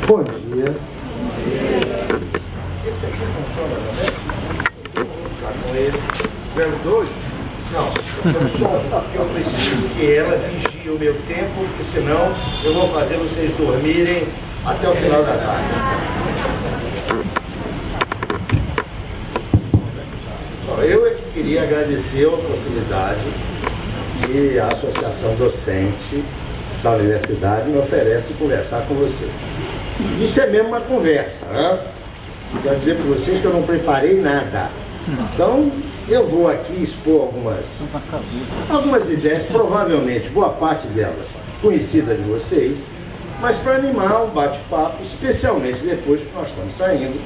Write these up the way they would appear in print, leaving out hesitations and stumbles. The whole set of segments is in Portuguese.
Bom dia. Esse aqui funciona também? Vou ficar com ele. Vemos dois? Não, eu só porque eu preciso que ela vigie o meu tempo, porque senão eu vou fazer vocês dormirem até o final da tarde. Bom, eu é que queria agradecer a oportunidade que a Associação Docente da Universidade me oferece conversar com vocês. Isso é mesmo uma conversa, né? Quero dizer para vocês que eu não preparei nada. Então, eu vou aqui expor algumas ideias, provavelmente, boa parte delas conhecida de vocês, mas para animar um bate-papo, especialmente depois que nós estamos saindo,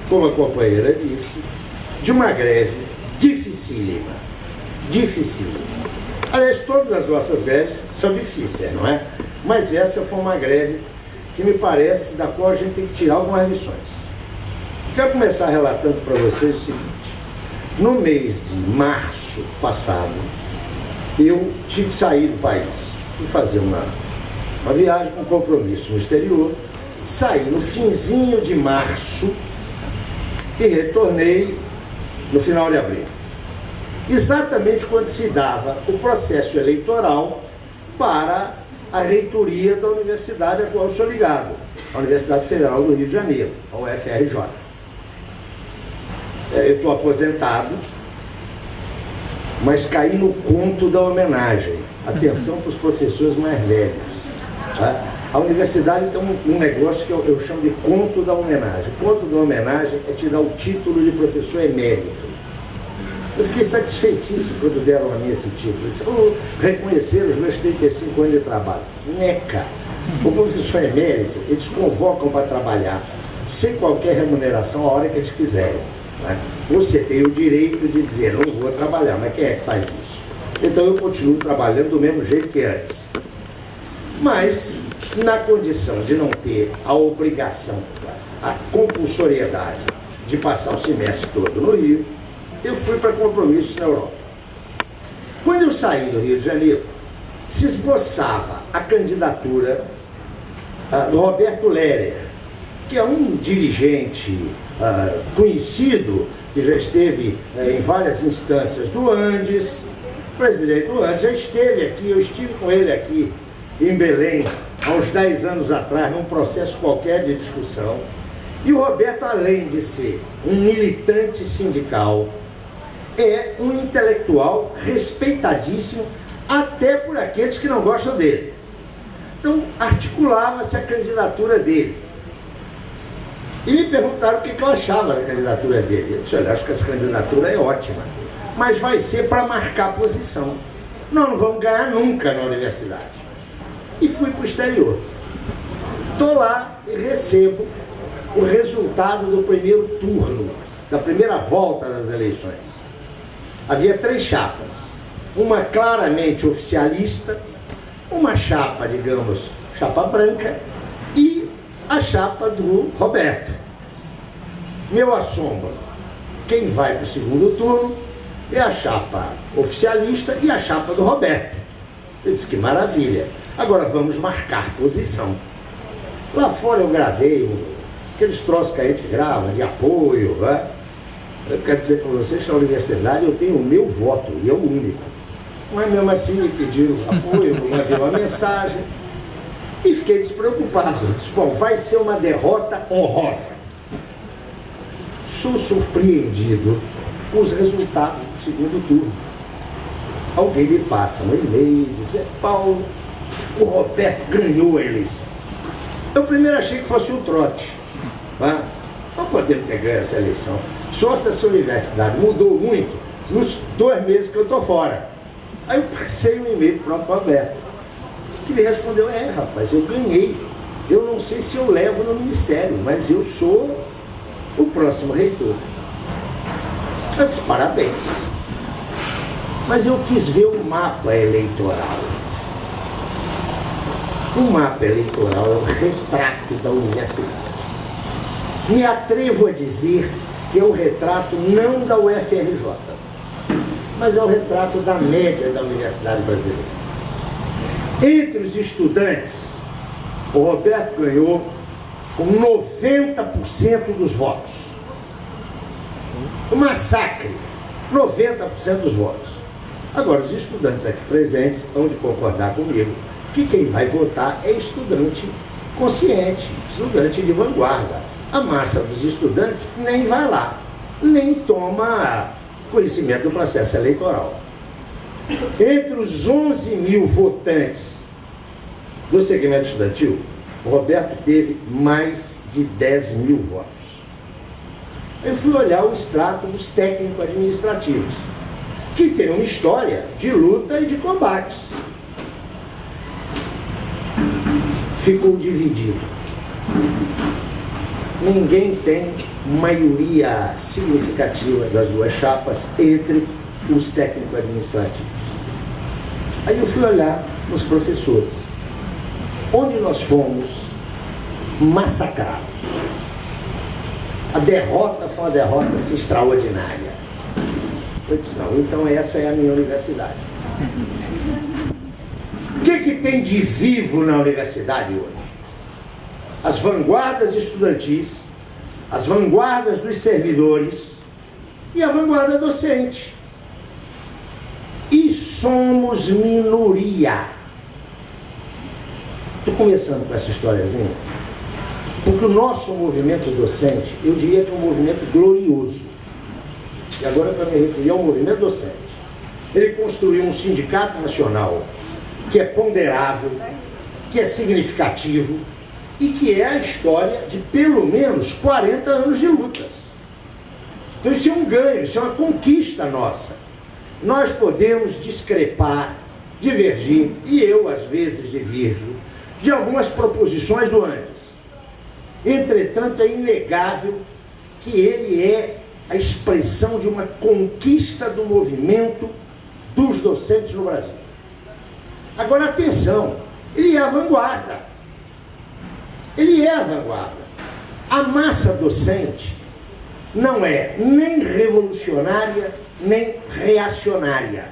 como a companheira disse, de uma greve dificílima. Dificílima. Aliás, todas as nossas greves são difíceis, não é? Mas essa foi uma greve que me parece da qual a gente tem que tirar algumas lições. Quero começar relatando para vocês o seguinte. No mês de março passado, eu tive que sair do país. Fui fazer uma viagem com compromisso no exterior, saí no finzinho de março e retornei no final de abril. Exatamente quando se dava o processo eleitoral para a reitoria da universidade a qual eu sou ligado, a Universidade Federal do Rio de Janeiro, a UFRJ. Eu estou aposentado, mas caí no conto da homenagem. Atenção para os professores mais velhos. Tá? A universidade tem um negócio que eu chamo de conto da homenagem. O conto da homenagem é te dar o título de professor emérito. Eu fiquei satisfeitíssimo quando deram a mim esse título. Eles reconheceram os meus 35 anos de trabalho. Neca! O professor emérito, eles convocam para trabalhar sem qualquer remuneração a hora que eles quiserem. Né? Você tem o direito de dizer, não vou trabalhar, mas quem é que faz isso? Então eu continuo trabalhando do mesmo jeito que antes. Mas, na condição de não ter a obrigação, a compulsoriedade de passar o semestre todo no Rio, eu fui para compromissos na Europa. Quando eu saí do Rio de Janeiro, se esboçava a candidatura do Roberto Lehrer, que é um dirigente conhecido, que já esteve em várias instâncias do Andes, presidente do Andes, já esteve aqui, eu estive com ele aqui em Belém, há uns 10 anos atrás, num processo qualquer de discussão. E o Roberto, além de ser um militante sindical, é um intelectual respeitadíssimo, até por aqueles que não gostam dele. Então, articulava-se a candidatura dele. E me perguntaram o que eu achava da candidatura dele. Eu disse, olha, acho que essa candidatura é ótima, mas vai ser para marcar posição. Nós não vamos ganhar nunca na universidade. E fui para o exterior. Estou lá e recebo o resultado do primeiro turno, da primeira volta das eleições. Havia 3 chapas. Uma claramente oficialista, uma chapa, digamos, chapa branca, e a chapa do Roberto. Meu assombro, quem vai para o segundo turno é a chapa oficialista e a chapa do Roberto. Eu disse, que maravilha. Agora vamos marcar posição. Lá fora eu gravei aqueles troços que a gente grava, de apoio, né? Eu quero dizer para vocês que na universidade eu tenho o meu voto, e é o único. Mas mesmo assim me pediram apoio, eu mandei uma mensagem e fiquei despreocupado. Eu disse, bom, vai ser uma derrota honrosa. Sou surpreendido com os resultados do segundo turno. Alguém me passa um e-mail e diz, Paulo, o Roberto ganhou a eleição. Eu primeiro achei que fosse um trote. Né? Não podemos ter ganho essa eleição. Só se essa universidade mudou muito nos 2 meses que eu estou fora. Aí eu passei um e-mail para o Roberto, que me respondeu, rapaz, eu ganhei. Eu não sei se eu levo no ministério, mas eu sou o próximo reitor. Eu disse, parabéns. Mas eu quis ver o mapa eleitoral. O mapa eleitoral é um retrato da universidade. Me atrevo a dizer que é o retrato não da UFRJ, mas é o retrato da média da universidade brasileira. Entre os estudantes, o Roberto ganhou com 90% dos votos. Um massacre, 90% dos votos. Agora, os estudantes aqui presentes vão de concordar comigo que quem vai votar é estudante consciente, estudante de vanguarda. A massa dos estudantes nem vai lá, nem toma conhecimento do processo eleitoral. Entre os 11 mil votantes do segmento estudantil, o Roberto teve mais de 10 mil votos. Eu fui olhar o extrato dos técnico-administrativos, que tem uma história de luta e de combates. Ficou dividido. Ninguém tem maioria significativa das duas chapas entre os técnico-administrativos. Aí eu fui olhar os professores, onde nós fomos massacrados. A derrota foi uma derrota extraordinária. Eu disse, não, então essa é a minha universidade. O que tem de vivo na universidade hoje? As vanguardas estudantis, as vanguardas dos servidores e a vanguarda docente. E somos minoria. Estou começando com essa historiazinha, porque o nosso movimento docente, eu diria que é um movimento glorioso. E agora, para me referir ao movimento docente, ele construiu um sindicato nacional que é ponderável, que é significativo e que é a história de pelo menos 40 anos de lutas. Então isso é um ganho, isso é uma conquista nossa. Nós podemos discrepar, divergir, e eu às vezes diverjo, de algumas proposições do Andes. Entretanto, é inegável que ele é a expressão de uma conquista do movimento dos docentes no Brasil. Agora, atenção, ele é a vanguarda. Ele é a vanguarda. A massa docente não é nem revolucionária, nem reacionária.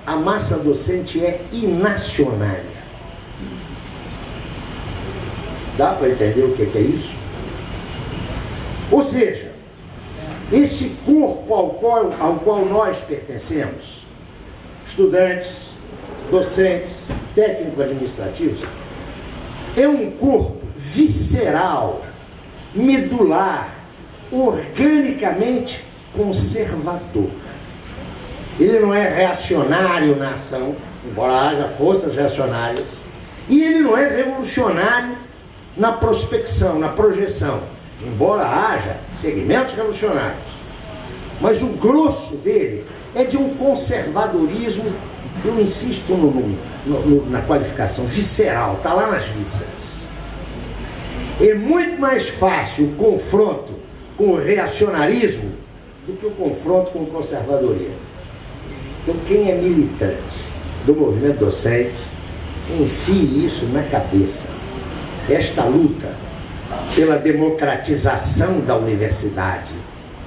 A massa docente é inacionária. Dá para entender o que é isso? Ou seja, esse corpo ao qual nós pertencemos, estudantes, docentes, técnico-administrativos, é um corpo visceral, medular, organicamente conservador. Ele não é reacionário na ação, embora haja forças reacionárias, e ele não é revolucionário na prospecção, na projeção, embora haja segmentos revolucionários. Mas o grosso dele é de um conservadorismo, eu insisto na qualificação, visceral, está lá nas vísceras. É muito mais fácil o confronto com o reacionarismo do que o confronto com o conservadorismo. Então, quem é militante do movimento docente, enfie isso na cabeça. Esta luta pela democratização da universidade,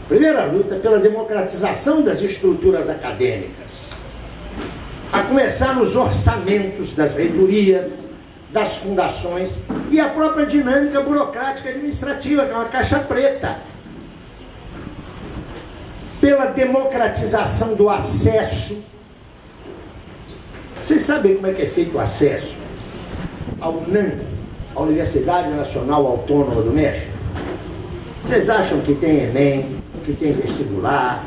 primeira luta pela democratização das estruturas acadêmicas, a começar nos orçamentos das reitorias, das fundações e a própria dinâmica burocrática administrativa, que é uma caixa preta. Pela democratização do acesso. Vocês sabem como é que é feito o acesso à UNAM, a Universidade Nacional Autônoma do México? Vocês acham que tem Enem, que tem vestibular?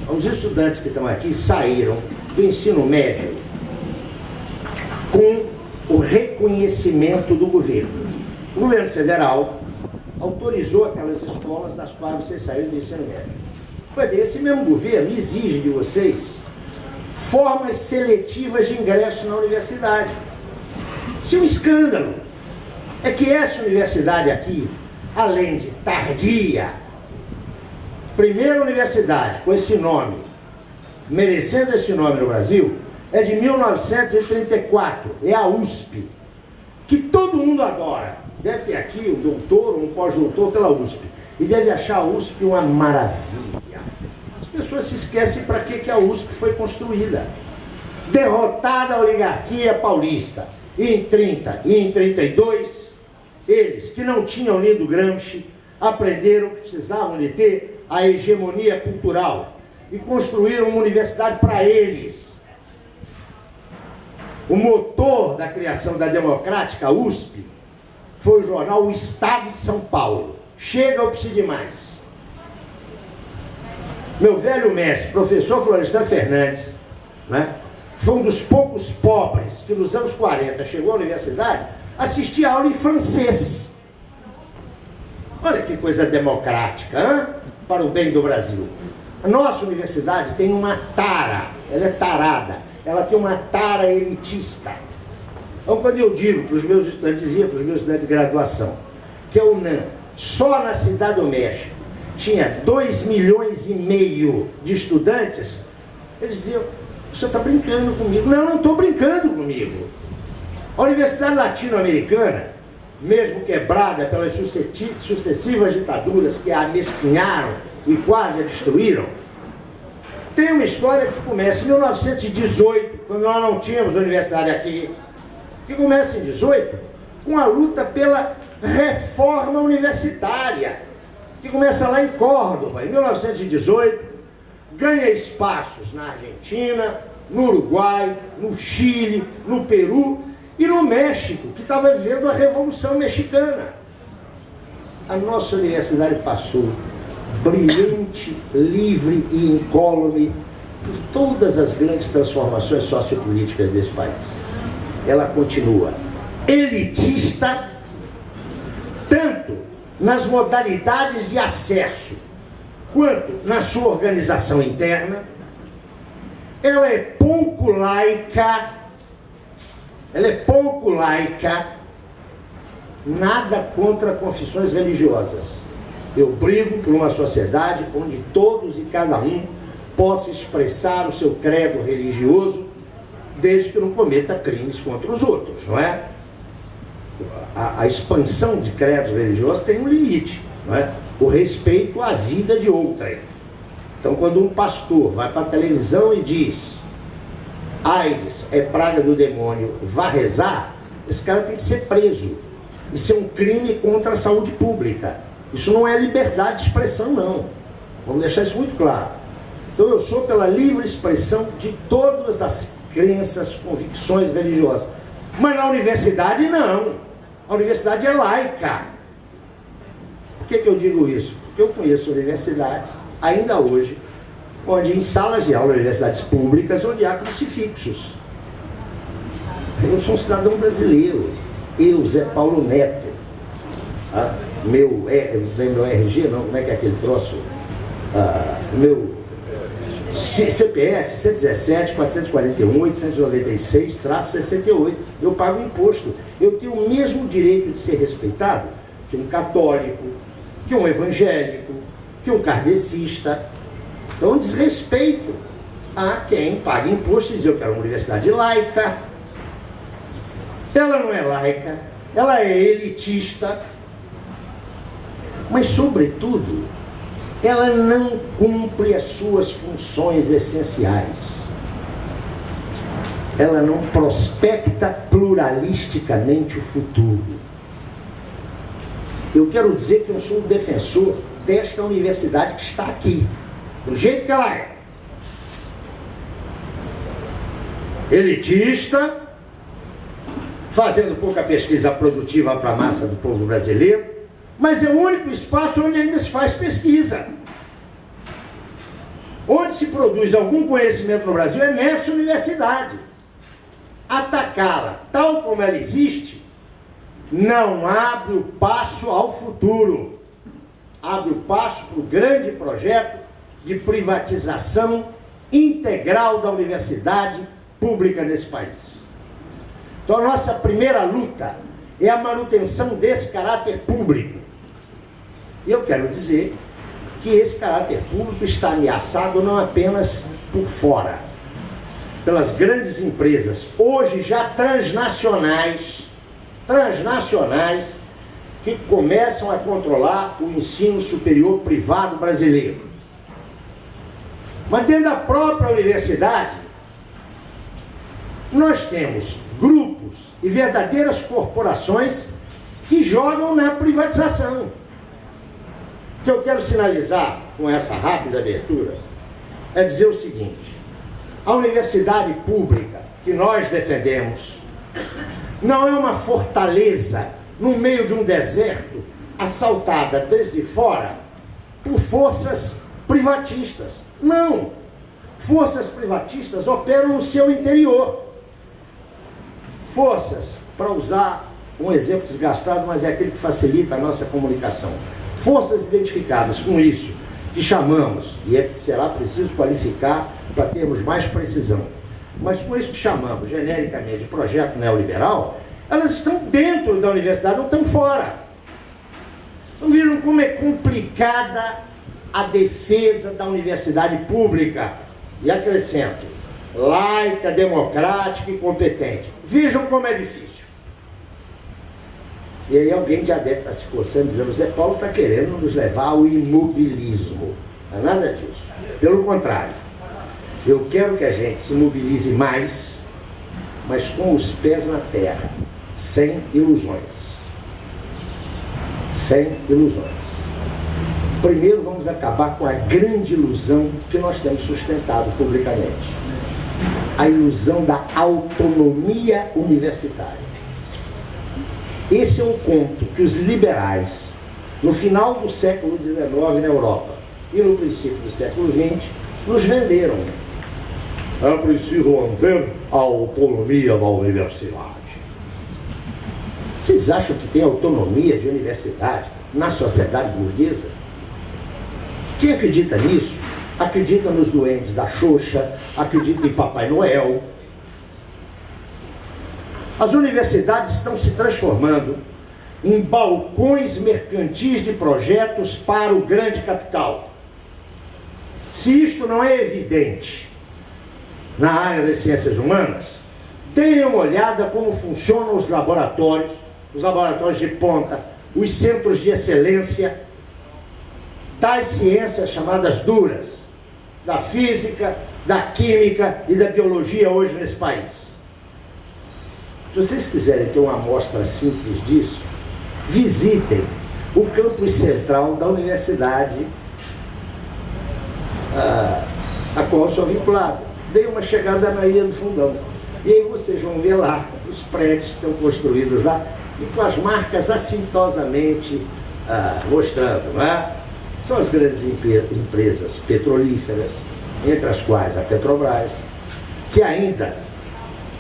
Os estudantes que estão aqui saíram do ensino médio com o reconhecimento do governo. O governo federal autorizou aquelas escolas das quais vocês saíram do ensino médio. Pois bem, esse mesmo governo exige de vocês formas seletivas de ingresso na universidade. Isso é um escândalo. É que essa universidade aqui, além de tardia, primeira universidade com esse nome, merecendo esse nome no Brasil, é de 1934, é a USP, que todo mundo adora. Deve ter aqui um doutor, um pós-doutor pela USP, e deve achar a USP uma maravilha. As pessoas se esquecem para que a USP foi construída. Derrotada a oligarquia paulista, e em 30 e em 32, Eles, que não tinham lido Gramsci, aprenderam que precisavam de ter a hegemonia cultural e construíram uma universidade para eles. O motor da criação da democrática USP foi o jornal O Estado de São Paulo. Chega ou precisa de mais? Meu velho mestre, professor Florestan Fernandes, né, foi um dos poucos pobres que nos anos 40 chegou à universidade, assistia aula em francês. Olha que coisa democrática, hein? Para o bem do Brasil. A nossa universidade tem uma tara, ela é tarada, ela tem uma tara elitista. Então, quando eu digo para os meus estudantes, dizia para os meus estudantes de graduação, que a UNAM, só na Cidade do México, tinha 2,5 milhões de estudantes, eles diziam: o senhor está brincando comigo. Não, não estou brincando comigo. A Universidade Latino-Americana, mesmo quebrada pelas sucessivas ditaduras que a amesquinharam e quase a destruíram, tem uma história que começa em 1918, quando nós não tínhamos universidade aqui, que começa em 18, com a luta pela reforma universitária, que começa lá em Córdoba, em 1918, ganha espaços na Argentina, no Uruguai, no Chile, no Peru e no México, que estava vivendo a Revolução Mexicana. A nossa universidade passou brilhante, livre e incólume por todas as grandes transformações sociopolíticas desse país. Ela continua elitista, tanto nas modalidades de acesso quanto na sua organização interna. Ela é pouco laica, nada contra confissões religiosas. Eu brigo por uma sociedade onde todos e cada um possa expressar o seu credo religioso, desde que não cometa crimes contra os outros, não é? A expansão de credos religiosos tem um limite, não é? O respeito à vida de outrem. Então, quando um pastor vai para a televisão e diz: AIDS é praga do demônio, vá rezar, esse cara tem que ser preso. Isso é um crime contra a saúde pública. Isso não é liberdade de expressão, não. Vamos deixar isso muito claro. Então, eu sou pela livre expressão de todas as crenças, convicções religiosas. Mas na universidade, não. A universidade é laica. Por que eu digo isso? Porque eu conheço universidades, ainda hoje, onde em salas de aula, universidades públicas, onde há crucifixos. Eu sou um cidadão brasileiro. Eu, Zé Paulo Neto, meu RG, não, como é que é aquele troço? Meu CPF 117-441-896-68. Eu pago imposto. Eu tenho o mesmo direito de ser respeitado que um católico, que um evangélico, que um kardecista. Então, desrespeito a quem paga imposto e diz: eu quero uma universidade laica. Ela não é laica, ela é elitista, mas, sobretudo, ela não cumpre as suas funções essenciais. Ela não prospecta pluralisticamente o futuro. Eu quero dizer que eu sou um defensor desta universidade que está aqui, do jeito que ela é. Elitista, fazendo pouca pesquisa produtiva para a massa do povo brasileiro, mas é o único espaço onde ainda se faz pesquisa. Onde se produz algum conhecimento no Brasil é nessa universidade. Atacá-la tal como ela existe não abre o passo ao futuro. Abre o passo para o grande projeto de privatização integral da universidade pública nesse país. Então, a nossa primeira luta é a manutenção desse caráter público. E eu quero dizer que esse caráter público está ameaçado não apenas por fora, pelas grandes empresas, hoje já transnacionais, que começam a controlar o ensino superior privado brasileiro. Mas dentro da própria universidade, nós temos grupos e verdadeiras corporações que jogam na privatização. O que eu quero sinalizar com essa rápida abertura é dizer o seguinte: a universidade pública que nós defendemos não é uma fortaleza no meio de um deserto assaltada desde fora por forças privatistas. Não! Forças privatistas operam no seu interior. Forças, para usar um exemplo desgastado, mas é aquele que facilita a nossa comunicação. Forças identificadas com isso, que chamamos, e será preciso qualificar para termos mais precisão, mas com isso que chamamos genericamente de projeto neoliberal, elas estão dentro da universidade, não estão fora. Não viram como é complicada a defesa da universidade pública? E acrescento, laica, democrática e competente. Vejam como é difícil. E aí alguém já deve estar se coçando, dizendo: o Zé Paulo está querendo nos levar ao imobilismo. Não é nada disso. Pelo contrário, eu quero que a gente se mobilize mais, mas com os pés na terra, sem ilusões. Sem ilusões. Primeiro vamos acabar com a grande ilusão que nós temos sustentado publicamente. A ilusão da autonomia universitária. Esse é um conto que os liberais, no final do século XIX na Europa e no princípio do século XX, nos venderam. É preciso manter a autonomia da universidade. Vocês acham que tem autonomia de universidade na sociedade burguesa? Quem acredita nisso, acredita nos doentes da Xuxa, acredita em Papai Noel. As universidades estão se transformando em balcões mercantis de projetos para o grande capital. Se isto não é evidente na área das ciências humanas, tenham uma olhada como funcionam os laboratórios de ponta, os centros de excelência, tais ciências chamadas duras, da física, da química e da biologia hoje nesse país. Se vocês quiserem ter uma amostra simples disso, visitem o campus central da universidade a qual eu sou vinculado. Dei uma chegada na Ilha do Fundão. E aí vocês vão ver lá os prédios que estão construídos lá e com as marcas assintosamente mostrando, não é? São as grandes empresas petrolíferas, entre as quais a Petrobras, que ainda,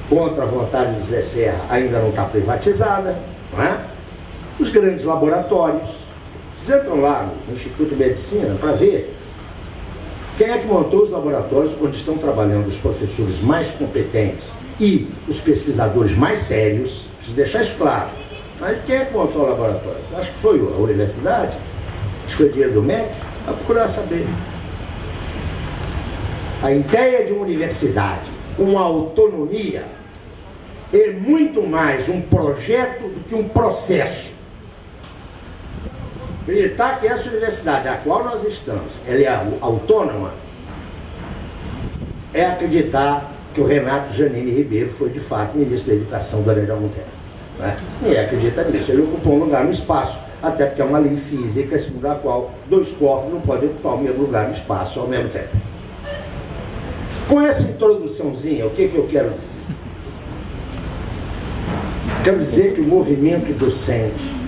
contra a vontade de Zé Serra, ainda não está privatizada, não é? Os grandes laboratórios. Vocês entram lá no Instituto de Medicina para ver quem é que montou os laboratórios onde estão trabalhando os professores mais competentes e os pesquisadores mais sérios. Preciso deixar isso claro. Mas quem é que montou o laboratório? Acho que foi a universidade, acho que foi o dinheiro do MEC. Vai procurar saber. A ideia de uma universidade com autonomia é muito mais um projeto do que um processo. Acreditar que essa universidade a qual nós estamos, ela é autônoma, é acreditar que o Renato Janine Ribeiro foi de fato ministro da Educação do Aranjal Monteiro. Né? E acredita nisso, ele ocupou um lugar no espaço, até porque é uma lei física segundo a qual dois corpos não podem ocupar o mesmo lugar no espaço ao mesmo tempo. Com essa introduçãozinha, o que eu quero dizer? Quero dizer que o movimento docente,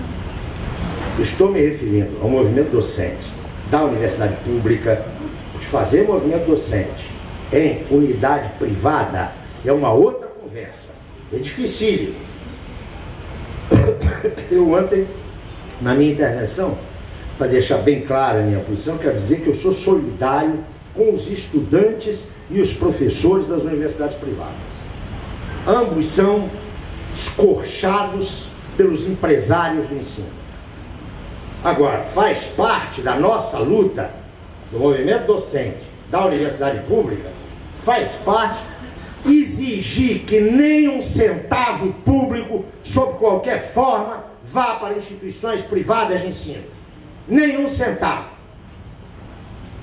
estou me referindo ao movimento docente da universidade pública, de fazer movimento docente em unidade privada é uma outra conversa, é dificílimo. Eu ontem, na minha intervenção, para deixar bem clara a minha posição, quero dizer que eu sou solidário com os estudantes e os professores das universidades privadas. Ambos são escorchados pelos empresários do ensino. Agora, faz parte da nossa luta, do movimento docente da universidade pública, faz parte exigir que nem um centavo público, sob qualquer forma, vá para instituições privadas de ensino. Nenhum centavo.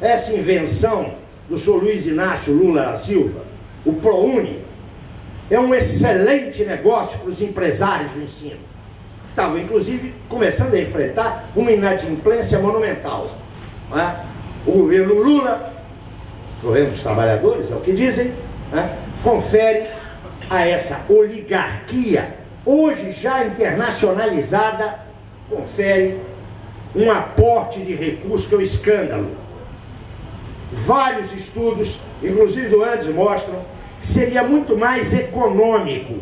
Essa invenção do senhor Luiz Inácio Lula da Silva, o ProUni, é um excelente negócio para os empresários do ensino. estavam, inclusive, começando a enfrentar uma inadimplência monumental. Não é? O governo Lula, o governo dos trabalhadores, é o que dizem, confere a essa oligarquia, hoje já internacionalizada, confere um aporte de recursos que é um escândalo. Vários estudos, inclusive do Andes, mostram que seria muito mais econômico,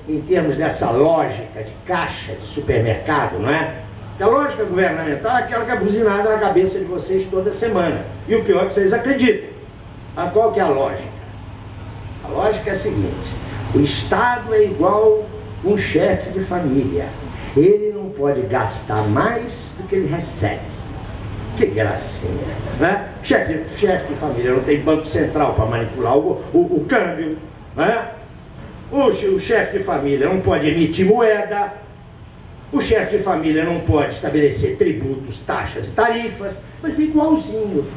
em termos dessa lógica de caixa de supermercado, não é? A lógica governamental é aquela que é buzinada na cabeça de vocês toda semana. E o pior é que vocês acreditam. Qual que é a lógica? A lógica é a seguinte: o Estado é igual um chefe de família. Ele não pode gastar mais do que ele recebe. Que gracinha, né? Chefe de família não tem banco central para manipular o câmbio, né? O chefe de família não pode emitir moeda. O chefe de família não pode estabelecer tributos, taxas e tarifas, mas é igualzinho.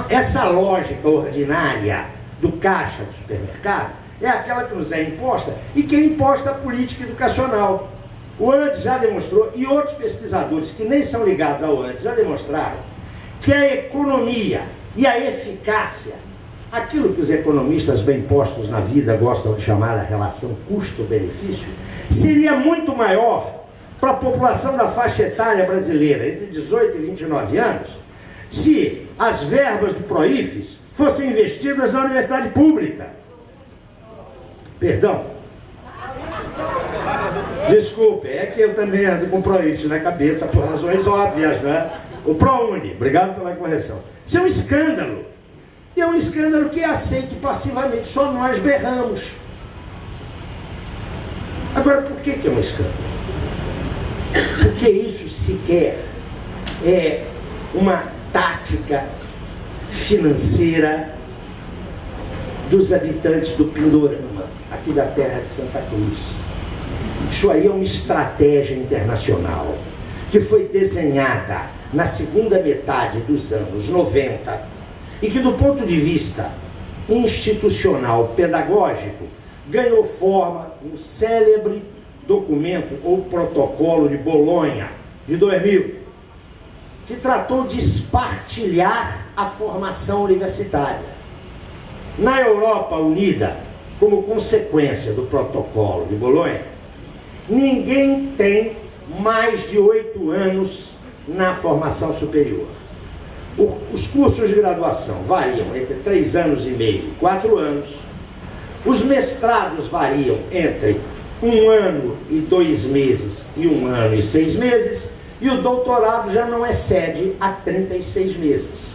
Essa lógica ordinária do caixa do supermercado é aquela que nos é imposta e que é imposta à política educacional. O Andes já demonstrou, e outros pesquisadores que nem são ligados ao Andes já demonstraram, que a economia e a eficácia, aquilo que os economistas bem postos na vida gostam de chamar a relação custo-benefício, seria muito maior para a população da faixa etária brasileira, entre 18 e 29 anos, se as verbas do PROIFES fossem investidas na universidade pública. Perdão. Desculpe, é que eu também ando com PROIFES na cabeça por razões óbvias, né? O ProUni, obrigado pela correção. Isso é um escândalo. E é um escândalo que é aceito passivamente, só nós berramos. Agora, por que é um escândalo? Porque isso sequer é uma tática financeira dos habitantes do Pindorama, aqui da terra de Santa Cruz. Isso aí é uma estratégia internacional que foi desenhada na segunda metade dos anos 90 e que, do ponto de vista institucional, pedagógico, ganhou forma no célebre documento ou protocolo de Bolonha, de 2000, que tratou de espartilhar a formação universitária. Na Europa Unida, como consequência do protocolo de Bolonha, ninguém tem mais de 8 anos na formação superior. Os cursos de graduação variam entre 3 anos e meio e 4 anos. Os mestrados variam entre 1 ano e 2 meses e 1 ano e 6 meses. E o doutorado já não excede a 36 meses.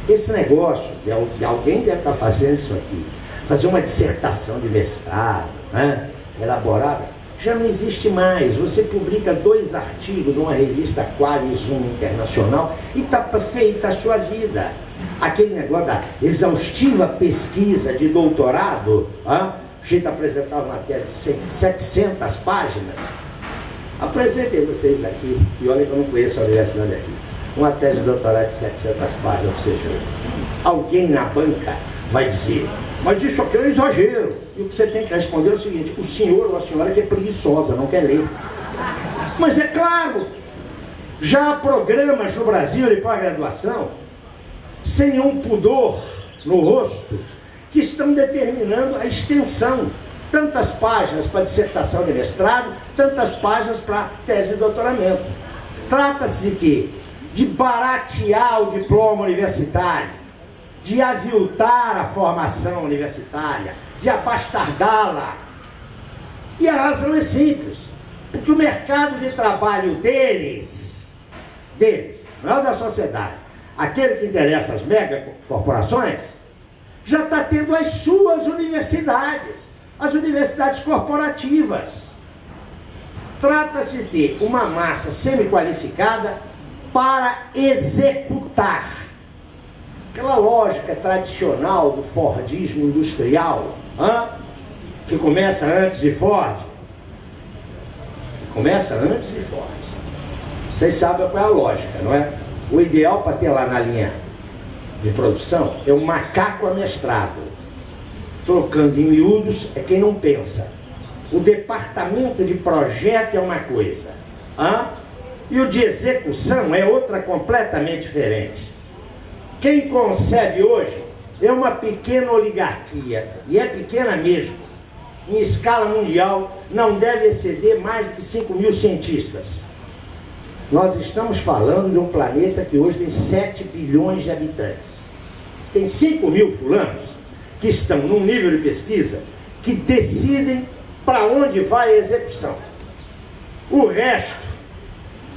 Esse negócio, e alguém deve estar fazendo isso aqui, fazer uma dissertação de mestrado, né, elaborada, já não existe mais. Você publica 2 artigos numa revista Qualis 1 internacional e está feita a sua vida. Aquele negócio da exaustiva pesquisa de doutorado, a gente apresentava uma tese de 700 páginas. Apresentei vocês aqui, e olha que eu não conheço a universidade aqui, uma tese de doutorado de 700 páginas para vocês verem. Alguém na banca vai dizer: mas isso aqui é um exagero. E o que você tem que responder é o seguinte: o senhor ou a senhora que é preguiçosa, não quer ler. Mas é claro, já há programas no Brasil de pós-graduação, sem um pudor no rosto, que estão determinando a extensão. Tantas páginas para dissertação de mestrado, tantas páginas para tese de doutoramento. Trata-se de quê? De baratear o diploma universitário, de aviltar a formação universitária, de abastardá-la. E a razão é simples, porque o mercado de trabalho deles, não é da sociedade, aquele que interessa as megacorporações, já está tendo as suas universidades, as universidades corporativas. Trata-se de ter uma massa semi-qualificada para executar. Aquela lógica tradicional do fordismo industrial, que começa antes de Ford. Vocês sabem qual é a lógica, não é? O ideal para ter lá na linha de produção é um macaco amestrado. Trocando em miúdos, é quem não pensa. O departamento de projeto é uma coisa, e o de execução é outra completamente diferente. Quem concebe hoje é uma pequena oligarquia, e é pequena mesmo. Em escala mundial, não deve exceder mais de 5 mil cientistas. Nós estamos falando de um planeta que hoje tem 7 bilhões de habitantes. Tem 5 mil fulanos que estão num nível de pesquisa que decidem para onde vai a execução. O resto,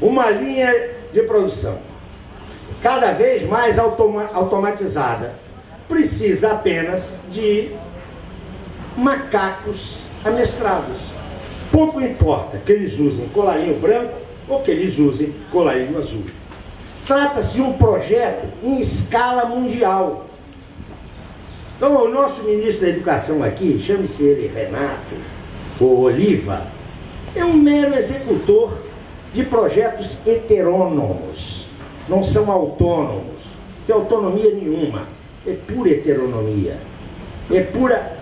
uma linha de produção cada vez mais automatizada, precisa apenas de macacos amestrados. Pouco importa que eles usem colarinho branco ou que eles usem colarinho azul. Trata-se de um projeto em escala mundial. Então, o nosso ministro da Educação aqui, chame-se ele Renato ou Oliva, é um mero executor de projetos heterônomos. Não são autônomos, não tem autonomia nenhuma. É pura heteronomia. É pura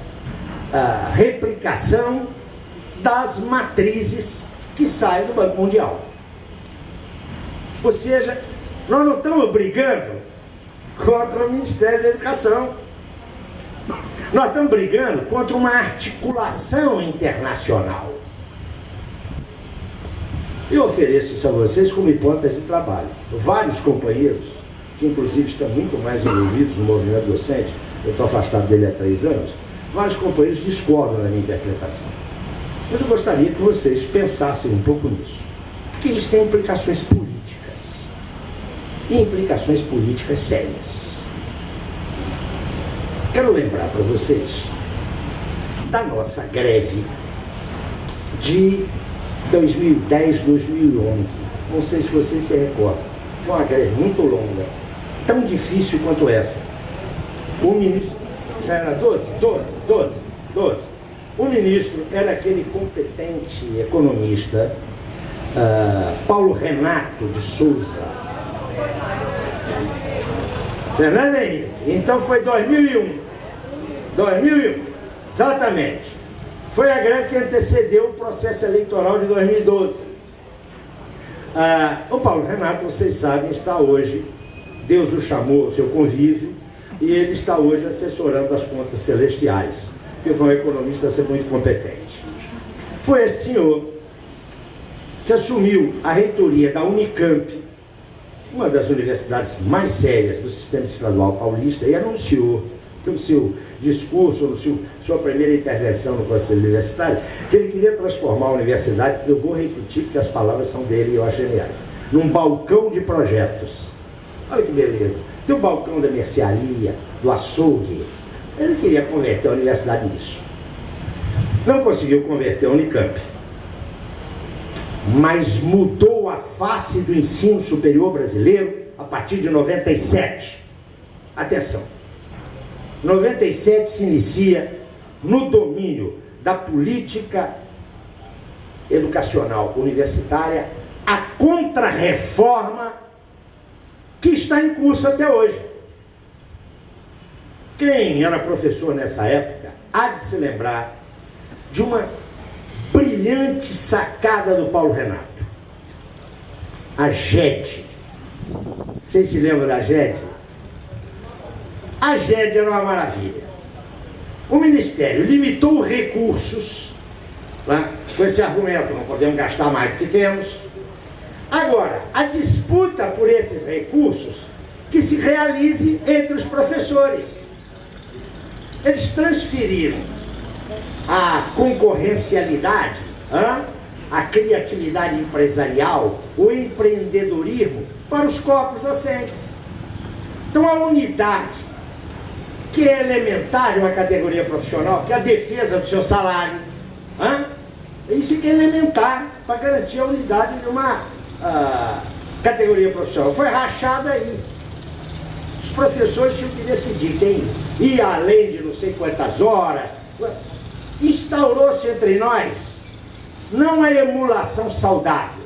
replicação das matrizes que saem do Banco Mundial. Ou seja, nós não estamos brigando contra o Ministério da Educação. Nós estamos brigando contra uma articulação internacional. Eu ofereço isso a vocês como hipótese de trabalho. Vários companheiros, que inclusive estão muito mais envolvidos no movimento docente, eu estou afastado dele há 3 anos, vários companheiros discordam da minha interpretação. Mas eu gostaria que vocês pensassem um pouco nisso. Porque isso tem implicações políticas. E implicações políticas sérias. Quero lembrar para vocês da nossa greve de 2010, 2011. Não sei se vocês se recordam. Foi uma greve muito longa, tão difícil quanto essa. O ministro... Já era 12. O ministro era aquele competente economista, Paulo Renato de Souza. Fernando Henrique. Então foi 2001. 2001, exatamente. Foi a greve que antecedeu o processo eleitoral de 2012. O Paulo Renato, vocês sabem, está hoje, Deus o chamou ao seu convívio, e ele está hoje assessorando as contas celestiais, porque foi um economista muito competente. Foi esse senhor que assumiu a reitoria da Unicamp, uma das universidades mais sérias do sistema estadual paulista, e anunciou no seu discurso, sua primeira intervenção no Conselho Universitário, que ele queria transformar a universidade, eu vou repetir porque as palavras são dele e eu acho geniais, num balcão de projetos. Olha que beleza. Tem o balcão da mercearia, do açougue. Ele queria converter a universidade nisso. Não conseguiu converter a Unicamp, mas mudou a face do ensino superior brasileiro a partir de 97. Atenção! 97 se inicia no domínio da política educacional universitária a contrarreforma que está em curso até hoje. Quem era professor nessa época há de se lembrar de uma brilhante sacada do Paulo Renato. A GED. Vocês se lembram da GED? A GED era uma maravilha. O Ministério limitou recursos, né, com esse argumento, não podemos gastar mais do que temos. Agora, a disputa por esses recursos que se realize entre os professores. Eles transferiram a concorrencialidade, a criatividade empresarial, o empreendedorismo para os corpos docentes. Então, a unidade que é elementar de uma categoria profissional, que é a defesa do seu salário, isso que é elementar para garantir a unidade de uma categoria profissional. Foi rachada aí. Os professores tinham que decidir quem ia além de não sei quantas horas. Instaurou-se entre nós não a emulação saudável.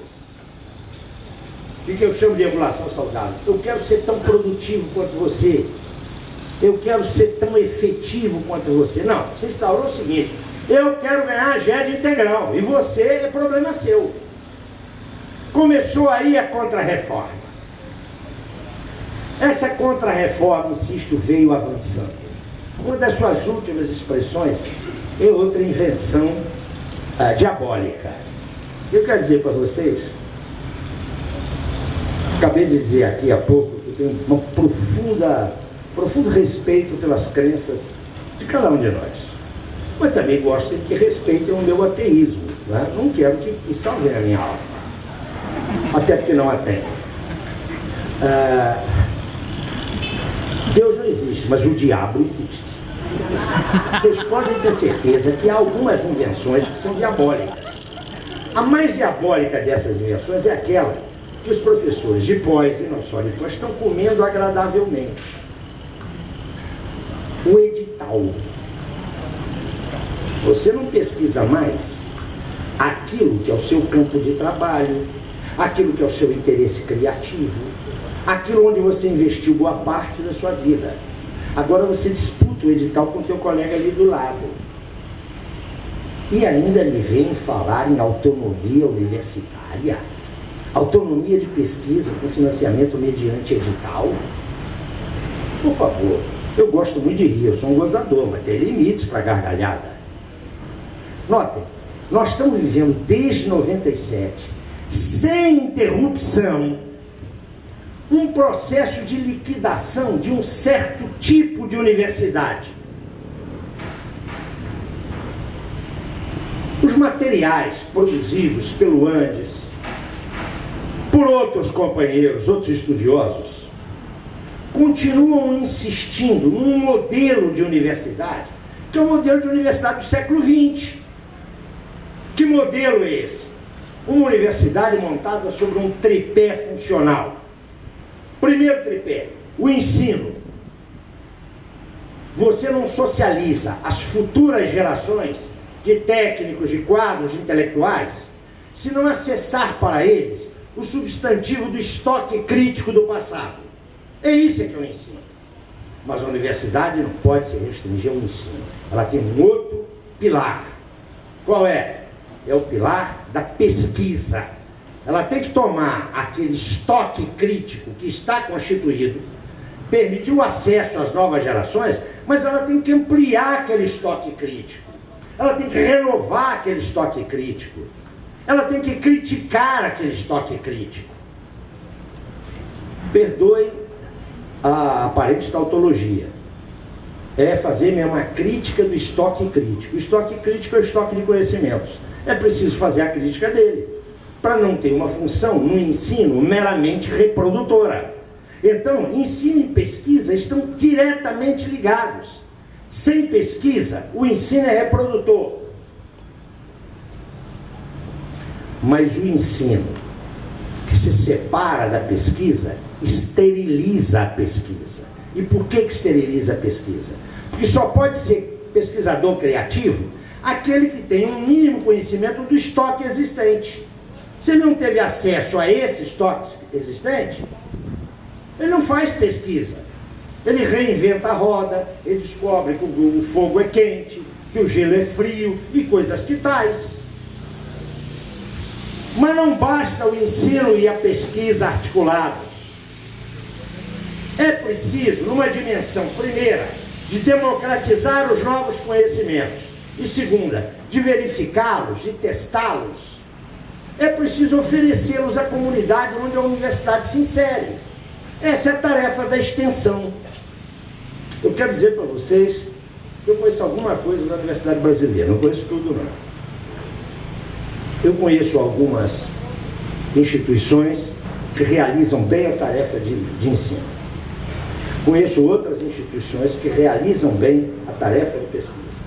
O que eu chamo de emulação saudável? Eu quero ser tão produtivo quanto você. Eu quero ser tão efetivo quanto você. Não, você instaurou o seguinte: Eu quero ganhar a GED integral, e você é problema seu. Começou aí a contra-reforma. Essa contra-reforma, insisto, veio avançando. Uma das suas últimas expressões é outra invenção diabólica. Eu quero dizer para vocês, acabei de dizer aqui há pouco, que eu tenho um profundo respeito pelas crenças de cada um de nós. Mas também gosto de que respeitem o meu ateísmo, né? Não quero que salvem a minha alma. Até porque não a tem. Deus não existe, mas o diabo existe. Vocês podem ter certeza que há algumas invenções que são diabólicas. A mais diabólica dessas invenções é aquela que os professores de pós, e não só de pós, estão comendo agradavelmente. O edital. Você não pesquisa mais aquilo que é o seu campo de trabalho, aquilo que é o seu interesse criativo, aquilo onde você investiu boa parte da sua vida. Agora você disputa o edital com o teu colega ali do lado. E ainda me vem falar em autonomia universitária, autonomia de pesquisa com financiamento mediante edital. Por favor, eu gosto muito de rir, eu sou um gozador, mas tem limites para gargalhada. Notem, nós estamos vivendo desde 97, sem interrupção, um processo de liquidação de um certo tipo de universidade. Os materiais produzidos pelo Andes, por outros companheiros, outros estudiosos, continuam insistindo num modelo de universidade, que é o modelo de universidade do século XX. Que modelo é esse? Uma universidade montada sobre um tripé funcional. Primeiro tripé, o ensino. Você não socializa as futuras gerações de técnicos, de quadros, de intelectuais, se não acessar para eles o substantivo do estoque crítico do passado. É isso que é o ensino. Mas a universidade não pode se restringir ao ensino. Ela tem um outro pilar. Qual é? É o pilar da pesquisa. Ela tem que tomar aquele estoque crítico que está constituído, permitir o acesso às novas gerações, mas ela tem que ampliar aquele estoque crítico. Ela tem que renovar aquele estoque crítico. Ela tem que criticar aquele estoque crítico. Perdoe a aparente tautologia. É fazer mesmo uma crítica do estoque crítico. O estoque crítico é o estoque de conhecimentos. É preciso fazer a crítica dele, para não ter uma função no ensino meramente reprodutora. Então, ensino e pesquisa estão diretamente ligados. Sem pesquisa, o ensino é reprodutor. Mas o ensino que se separa da pesquisa, esteriliza a pesquisa. E por que esteriliza a pesquisa? Porque só pode ser pesquisador criativo aquele que tem um mínimo conhecimento do estoque existente. Se ele não teve acesso a esse estoque existente, ele não faz pesquisa. Ele reinventa a roda, ele descobre que o fogo é quente, que o gelo é frio e coisas que tais. Mas não basta o ensino e a pesquisa articulados. É preciso, numa dimensão primeira, de democratizar os novos conhecimentos, e segunda, de verificá-los, de testá-los. É preciso oferecê-los à comunidade onde a universidade se insere. Essa é a tarefa da extensão. Eu quero dizer para vocês que eu conheço alguma coisa da universidade brasileira, não conheço tudo não. Eu conheço algumas instituições que realizam bem a tarefa de ensino. Conheço outras instituições que realizam bem a tarefa de pesquisa.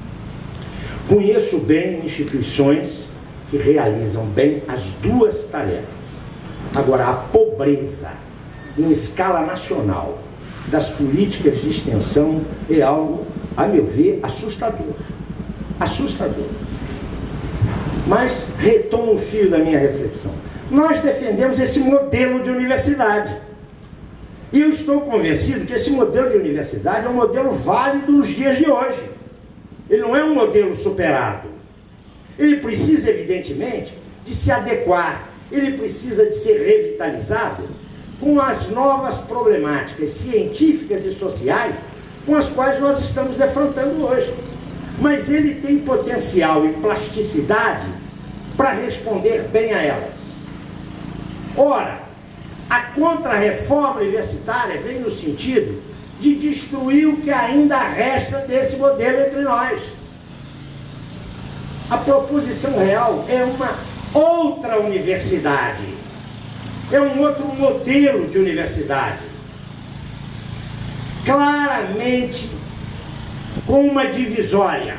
Conheço bem instituições que realizam bem as duas tarefas. Agora, a pobreza em escala nacional das políticas de extensão é algo, a meu ver, assustador. Assustador. Mas retomo o fio da minha reflexão. Nós defendemos esse modelo de universidade. E eu estou convencido que esse modelo de universidade é um modelo válido nos dias de hoje. Ele não é um modelo superado. Ele precisa, evidentemente, de se adequar. Ele precisa de ser revitalizado com as novas problemáticas científicas e sociais com as quais nós estamos defrontando hoje. Mas ele tem potencial e plasticidade para responder bem a elas. Ora, a contra-reforma universitária vem no sentido de destruir o que ainda resta desse modelo entre nós. A proposição real é uma outra universidade, é um outro modelo de universidade, claramente com uma divisória.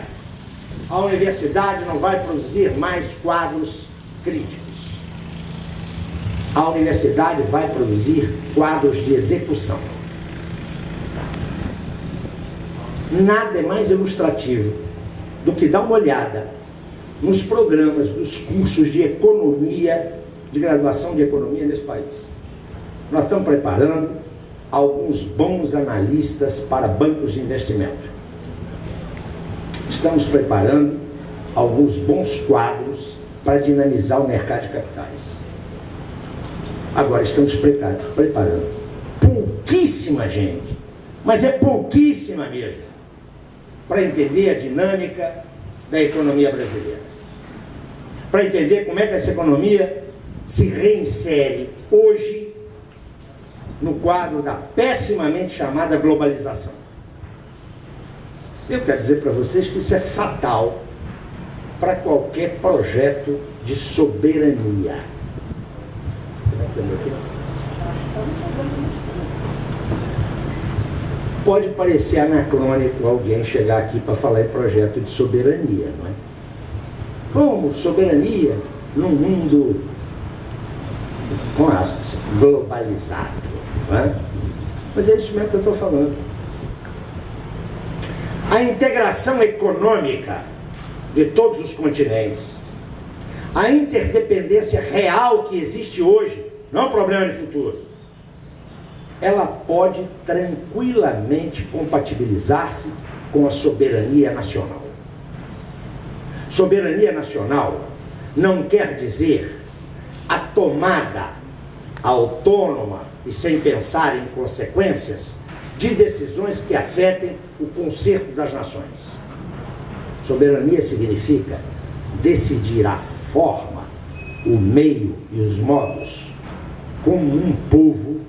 A universidade não vai produzir mais quadros críticos. A universidade vai produzir quadros de execução. Nada é mais ilustrativo do que dar uma olhada nos programas dos cursos de economia, de graduação de economia nesse país. Nós estamos preparando alguns bons analistas para bancos de investimento. Estamos preparando alguns bons quadros para dinamizar o mercado de capitais. Agora estamos preparando pouquíssima gente, mas é pouquíssima mesmo, para entender a dinâmica da economia brasileira. Para entender como é que essa economia se reinsere hoje no quadro da pessimamente chamada globalização. Eu quero dizer para vocês que isso é fatal para qualquer projeto de soberania. Pode parecer anacrônico alguém chegar aqui para falar em projeto de soberania, não é? Como soberania num mundo, com aspas, globalizado, não é? Mas é isso mesmo que eu estou falando. A integração econômica de todos os continentes, a interdependência real que existe hoje, não é um problema de futuro, ela pode tranquilamente compatibilizar-se com a soberania nacional. Soberania nacional não quer dizer a tomada autônoma e sem pensar em consequências de decisões que afetem o concerto das nações. Soberania significa decidir a forma, o meio e os modos como um povo.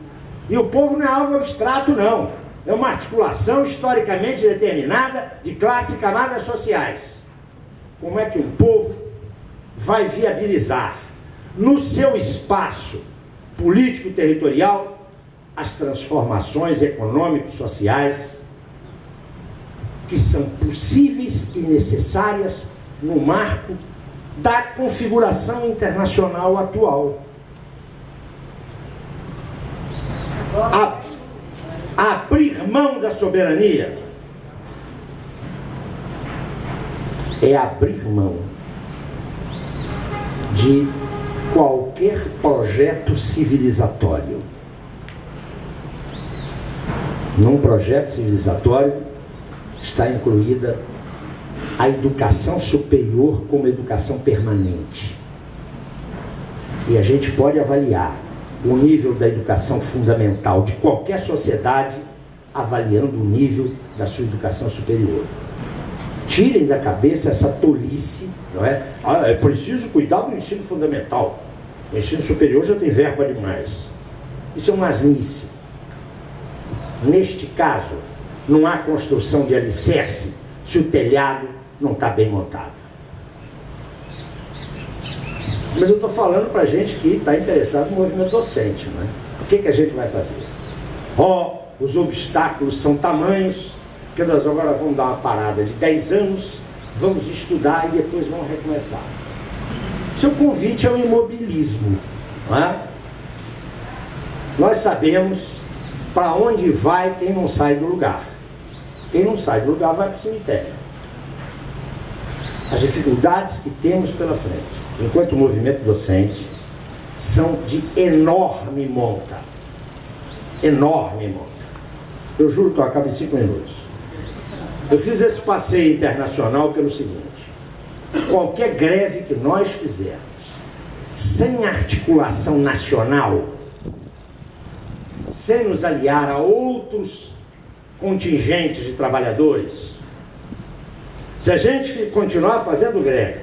E o povo não é algo abstrato, não. É uma articulação historicamente determinada de classes e camadas sociais. Como é que um povo vai viabilizar no seu espaço político-territorial as transformações econômico-sociais que são possíveis e necessárias no marco da configuração internacional atual? Abrir mão da soberania é abrir mão de qualquer projeto civilizatório. Num projeto civilizatório está incluída a educação superior como educação permanente. E a gente pode avaliar o nível da educação fundamental de qualquer sociedade avaliando o nível da sua educação superior. Tirem da cabeça essa tolice, não é? Ah, é preciso cuidar do ensino fundamental. O ensino superior já tem verba demais. Isso é uma asnice. Neste caso, não há construção de alicerce se o telhado não está bem montado. Mas eu estou falando para gente que está interessado no movimento docente, não é? O que a gente vai fazer? Os obstáculos são tamanhos que nós agora vamos dar uma parada de 10 anos, vamos estudar e depois vamos recomeçar. Seu convite é um imobilismo, não é? Nós sabemos para onde vai quem não sai do lugar. Quem não sai do lugar vai para o cemitério. As dificuldades que temos pela frente, enquanto movimento docente, são de enorme monta. Enorme monta. Eu juro que eu acabo em 5 minutos. Eu fiz esse passeio internacional pelo seguinte: qualquer greve que nós fizermos sem articulação nacional, sem nos aliar a outros contingentes de trabalhadores, se a gente continuar fazendo greve,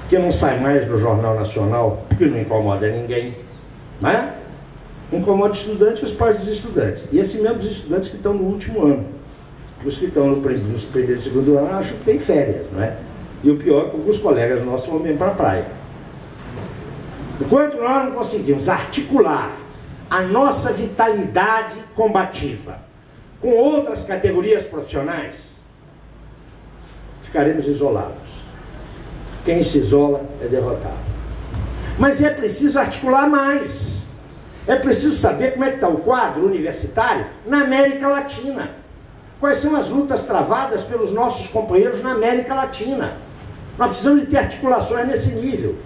que não sai mais no Jornal Nacional, porque não incomoda ninguém, né? Incomoda o estudante e os pais dos estudantes. E esses mesmos estudantes que estão no último ano. Os que estão no primeiro e segundo ano acham que tem férias, não é? E o pior é que alguns colegas nossos vão mesmo para a praia. Enquanto nós não conseguimos articular a nossa vitalidade combativa com outras categorias profissionais, ficaremos isolados. Quem se isola é derrotado. Mas é preciso articular mais. É preciso saber como é que está o quadro universitário na América Latina. Quais são as lutas travadas pelos nossos companheiros na América Latina. Nós precisamos de ter articulações nesse nível.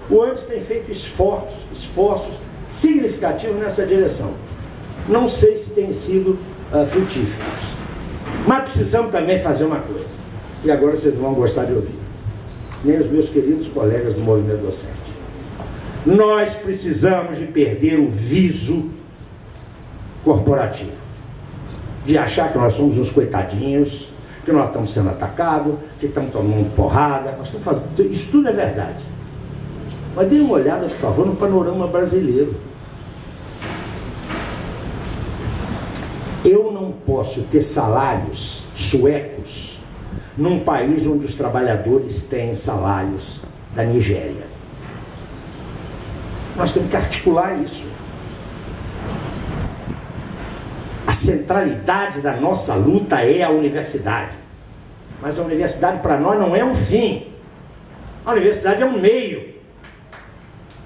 O ANDES tem feito esforços significativos nessa direção. Não sei se tem sido frutíferos. Mas precisamos também fazer uma coisa. E agora vocês vão gostar de ouvir. Nem os meus queridos colegas do movimento docente. Nós precisamos de perder o viso corporativo. De achar que nós somos uns coitadinhos, que nós estamos sendo atacados, que estamos tomando porrada. Nós estamos fazendo... Isso tudo é verdade. Mas dê uma olhada, por favor, no panorama brasileiro. Eu não posso ter salários suecos num país onde os trabalhadores têm salários da Nigéria. Nós temos que articular isso. A centralidade da nossa luta é a universidade. Mas a universidade para nós não é um fim. A universidade é um meio.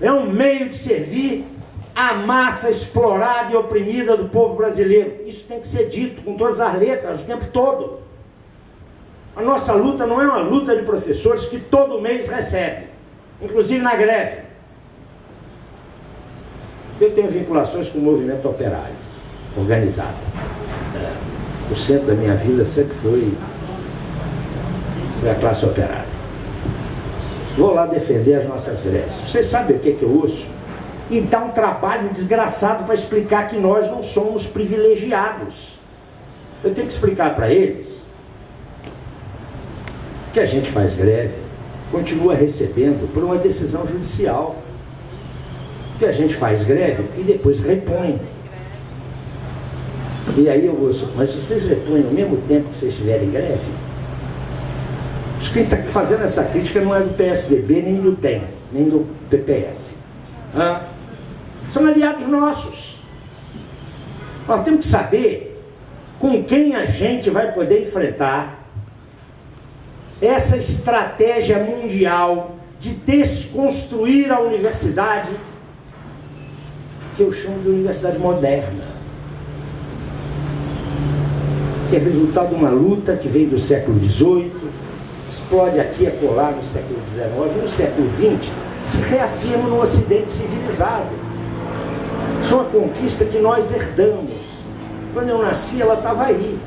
É um meio de servir a massa explorada e oprimida do povo brasileiro. Isso tem que ser dito com todas as letras, o tempo todo. A nossa luta não é uma luta de professores que todo mês recebem, inclusive na greve. Eu tenho vinculações com o movimento operário, organizado. O centro da minha vida sempre foi a classe operária. Vou lá defender as nossas greves. Vocês sabem o que eu ouço? E dá um trabalho desgraçado para explicar que nós não somos privilegiados. Eu tenho que explicar para eles que a gente faz greve, continua recebendo por uma decisão judicial. Que a gente faz greve e depois repõe. E aí eu ouço, mas vocês repõem ao mesmo tempo que vocês estiverem em greve? Quem está fazendo essa crítica não é do PSDB, nem do TEM, nem do PPS. São aliados nossos. Nós temos que saber com quem a gente vai poder enfrentar essa estratégia mundial de desconstruir a universidade, que eu chamo de universidade moderna, que é resultado de uma luta que veio do século XVIII, explode aqui e acolá no século XIX, e no século XX se reafirma no Ocidente civilizado. Isso é uma conquista que nós herdamos. Quando eu nasci, ela estava aí.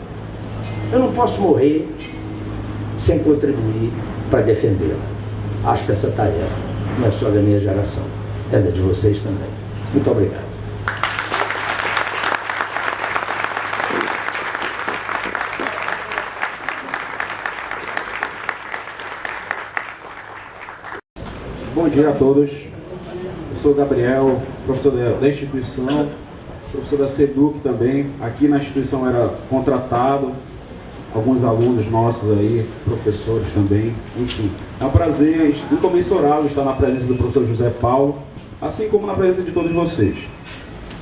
Eu não posso morrer sem contribuir para defendê-la. Acho que essa tarefa não é só da minha geração, é da de vocês também. Muito obrigado. Bom dia a todos. Eu sou o Gabriel, professor da instituição, professor da SEDUC também. Aqui na instituição era contratado, alguns alunos nossos aí, professores também, enfim. É um prazer incomensurável estar na presença do professor José Paulo, assim como na presença de todos vocês.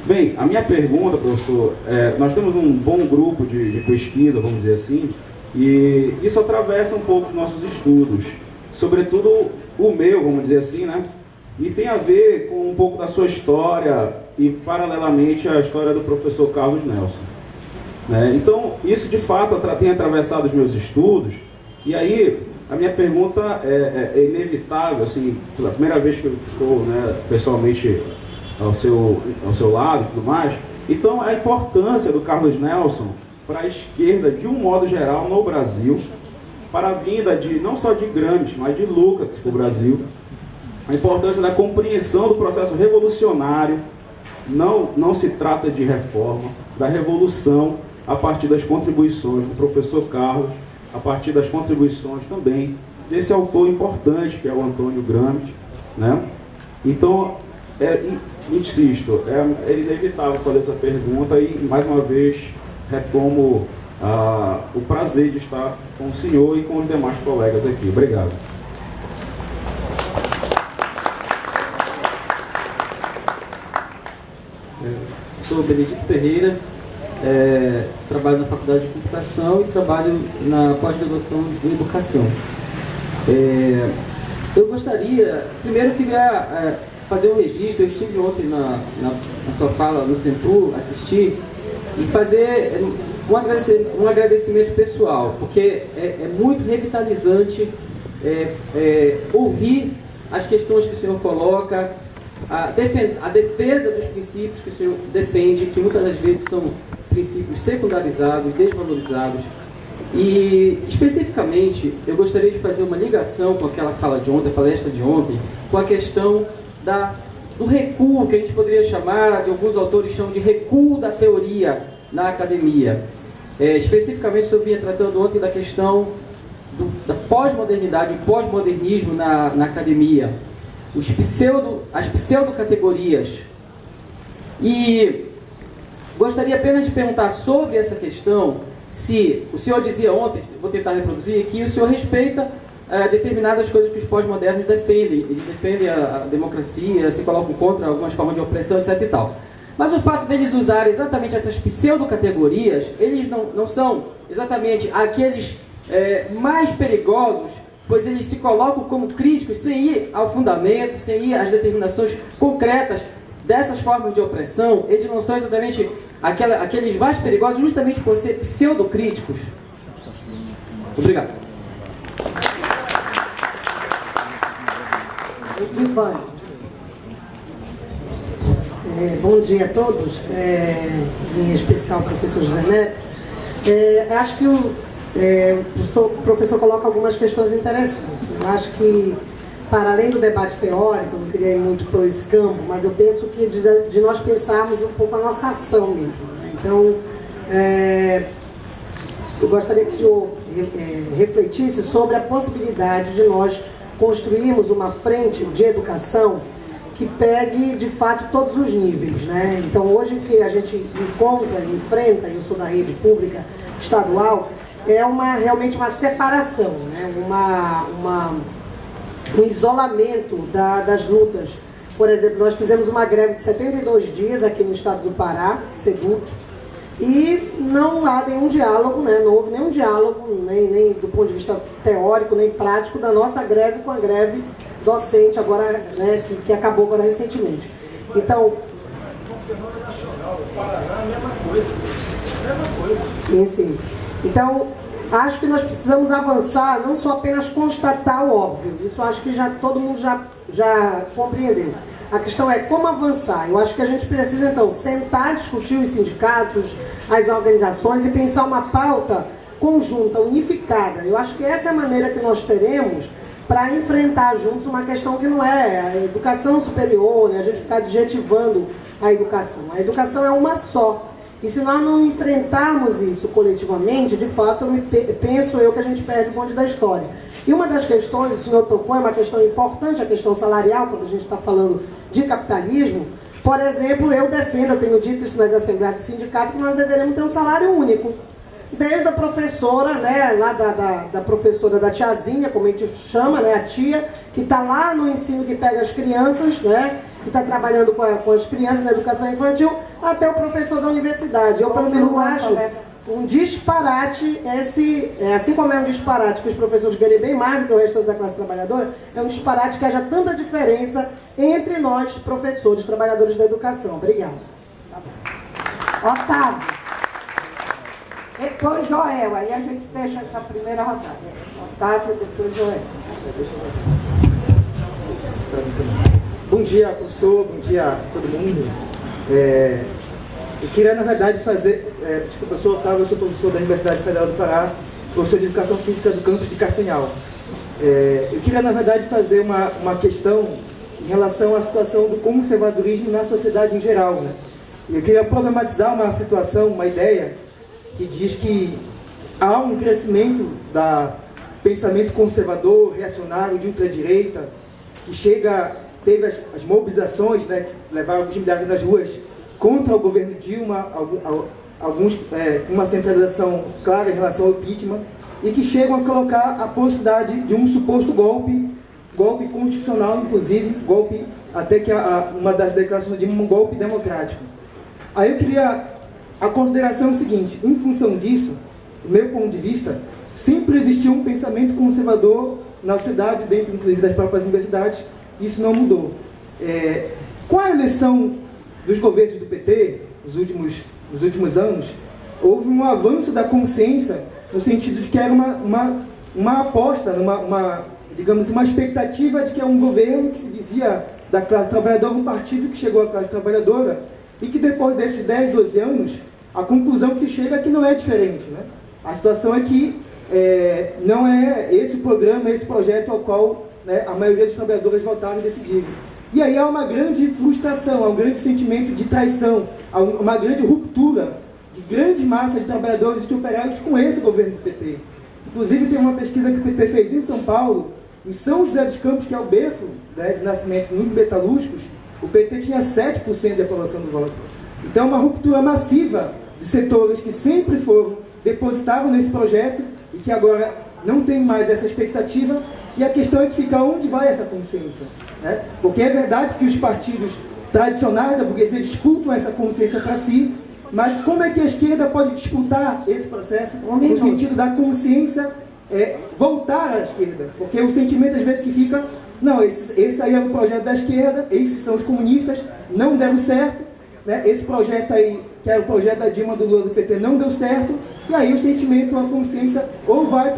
Bem, a minha pergunta, professor, nós temos um bom grupo de pesquisa, vamos dizer assim, e isso atravessa um pouco os nossos estudos, sobretudo o meu, vamos dizer assim, né? E tem a ver com um pouco da sua história e, paralelamente, a história do professor Carlos Nelson. Então, isso de fato tem atravessado os meus estudos, e aí a minha pergunta é inevitável, assim, pela primeira vez que eu estou, né, pessoalmente ao seu lado e tudo mais. Então, a importância do Carlos Nelson para a esquerda, de um modo geral, no Brasil, para a vinda de, não só de Gramsci, mas de Lukács para o Brasil, a importância da compreensão do processo revolucionário. Não se trata de reforma, da revolução, a partir das contribuições do professor Carlos, a partir das contribuições também desse autor importante, que é o Antônio Gramsci, né? Então, insisto, é inevitável fazer essa pergunta e, mais uma vez, retomo o prazer de estar com o senhor e com os demais colegas aqui. Obrigado. Sou Benedito Ferreira, trabalho na Faculdade de Computação e trabalho na pós-graduação em Educação. Eu gostaria, primeiro queria fazer um registro. Eu estive ontem na sua fala no Centur, assisti, e fazer um agradecimento pessoal, porque é muito revitalizante ouvir as questões que o senhor coloca, a defesa dos princípios que o senhor defende, que muitas das vezes são princípios secundarizados, desvalorizados. E, especificamente, eu gostaria de fazer uma ligação com aquela fala de ontem, a palestra de ontem, com a questão do recuo, que a gente poderia chamar, de alguns autores chamam de recuo da teoria na academia. Especificamente, eu vinha tratando ontem da questão da pós-modernidade, o pós-modernismo na academia, as pseudo-categorias. E gostaria apenas de perguntar sobre essa questão, se o senhor dizia ontem, vou tentar reproduzir, que o senhor respeita determinadas coisas que os pós-modernos defendem. Eles defendem a democracia, se colocam contra algumas formas de opressão, etc. e tal. Mas o fato deles usarem exatamente essas pseudo-categorias, eles não são exatamente aqueles mais perigosos, pois eles se colocam como críticos sem ir ao fundamento, sem ir às determinações concretas dessas formas de opressão. Eles não são exatamente aqueles mais perigosos justamente por ser pseudocríticos. Obrigado. Bom dia a todos, em especial ao professor José Neto. Acho que o professor coloca algumas questões interessantes. Eu acho que, para além do debate teórico, eu não queria ir muito por esse campo, mas eu penso que de nós pensarmos um pouco a nossa ação mesmo, né? Então, eu gostaria que o senhor refletisse sobre a possibilidade de nós construirmos uma frente de educação que pegue, de fato, todos os níveis, né? Então, hoje o que a gente enfrenta, eu sou da rede pública estadual, realmente uma separação, né? Um isolamento das lutas. Por exemplo, nós fizemos uma greve de 72 dias aqui no estado do Pará, SEDUC, e não há nenhum diálogo, né? Não houve nenhum diálogo, nem do ponto de vista teórico, nem prático, da nossa greve com a greve docente, agora, né, que acabou agora recentemente. Então, sim. Então, acho que nós precisamos avançar, não só apenas constatar o óbvio. Isso acho que todo mundo já compreendeu. A questão é como avançar. Eu acho que a gente precisa, então, sentar, discutir os sindicatos, as organizações e pensar uma pauta conjunta, unificada. Eu acho que essa é a maneira que nós teremos para enfrentar juntos uma questão que não é a educação superior, né? A gente ficar adjetivando a educação. A educação é uma só. E se nós não enfrentarmos isso coletivamente, de fato, penso eu que a gente perde o bonde da história. E uma das questões, o senhor tocou, é uma questão importante, a questão salarial, quando a gente está falando de capitalismo. Por exemplo, eu tenho dito isso nas assembleias do sindicato, que nós deveríamos ter um salário único. Desde a professora, né, lá da professora da tiazinha, como a gente chama, né, a tia, que está lá no ensino, que pega as crianças, né, que está trabalhando com as crianças na educação infantil, até o professor da universidade. Eu, pelo menos, acho um disparate, assim como é um disparate que os professores querem bem mais do que o restante da classe trabalhadora, é um disparate que haja tanta diferença entre nós, professores, trabalhadores da educação. Obrigada. Otávio. Depois Joel, aí a gente fecha essa primeira rodada. Otávio, depois Joel. Bom dia, professor, bom dia a todo mundo. Eu queria, na verdade, fazer... Desculpa, eu sou Otávio, eu sou professor da Universidade Federal do Pará, professor de Educação Física do campus de Castanhal. Eu queria, na verdade, fazer uma questão em relação à situação do conservadorismo na sociedade em geral, né? E eu queria problematizar uma situação, uma ideia, que diz que há um crescimento do pensamento conservador, reacionário, de ultradireita, que teve as mobilizações, né, que levaram alguns milhares nas ruas contra o governo Dilma, alguns com uma centralização clara em relação ao impeachment, e que chegam a colocar a possibilidade de um suposto golpe constitucional, inclusive, golpe, até que uma das declarações de um golpe democrático. Aí eu queria a consideração é o seguinte: em função disso, do meu ponto de vista, sempre existiu um pensamento conservador na sociedade, dentro inclusive das próprias universidades, e isso não mudou. Com a eleição dos governos do PT, nos últimos anos, houve um avanço da consciência, no sentido de que era uma aposta, digamos, uma expectativa de que é um governo que se dizia da classe trabalhadora, um partido que chegou à classe trabalhadora, e que depois desses 10, 12 anos, a conclusão que se chega é que não é diferente, né? A situação é que não é esse o programa, esse projeto ao qual, né, a maioria dos trabalhadores votaram e decidiram. E aí há uma grande frustração, há um grande sentimento de traição, há uma grande ruptura de grande massa de trabalhadores e de operários com esse governo do PT. Inclusive tem uma pesquisa que o PT fez em São Paulo, em São José dos Campos, que é o berço, né, de nascimento nos metalúrgicos, o PT tinha 7% de aprovação do voto. Então uma ruptura massiva de setores que sempre depositavam nesse projeto e que agora não tem mais essa expectativa. E a questão é que fica onde vai essa consciência, né? Porque é verdade que os partidos tradicionais da burguesia disputam essa consciência para si, mas como é que a esquerda pode disputar esse processo no sentido da consciência voltar à esquerda? Porque o sentimento às vezes que fica, não, esse aí é o projeto da esquerda, esses são os comunistas, não deram certo, né? Esse projeto aí, que era o projeto da Dilma, do Lula, do PT, não deu certo, e aí o sentimento, a consciência, ou vai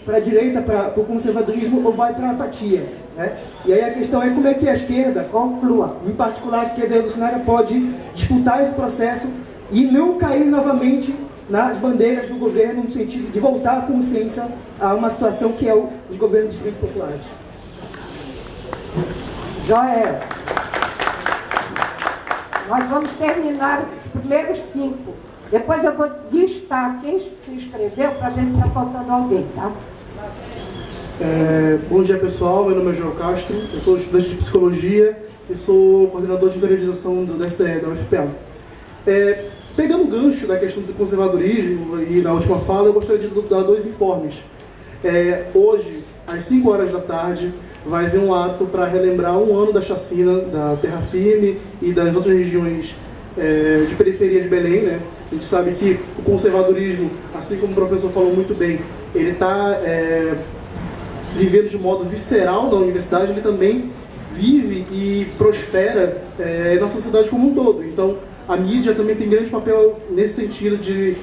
para a direita, para o conservadorismo, ou vai para a apatia, né? E aí a questão é como é que a esquerda, em particular a esquerda revolucionária, pode disputar esse processo e não cair novamente nas bandeiras do governo, no sentido de voltar a consciência a uma situação que é os governos de frente populares. Joel, nós vamos terminar os primeiros 5. Depois eu vou listar quem se inscreveu para ver se está faltando alguém, tá? Bom dia, pessoal. Meu nome é Joel Castro, eu sou estudante de Psicologia e sou coordenador de organização da DCE, da UFPA. Pegando o gancho da questão do conservadorismo e na última fala, eu gostaria de dar 2 informes. Hoje, às 5 horas da tarde, vai haver um ato para relembrar 1 ano da chacina da Terra Firme e das outras regiões de periferia de Belém, né? A gente sabe que o conservadorismo, assim como o professor falou muito bem, ele está vivendo de modo visceral na universidade, ele também vive e prospera na sociedade como um todo. Então, a mídia também tem grande papel nesse sentido de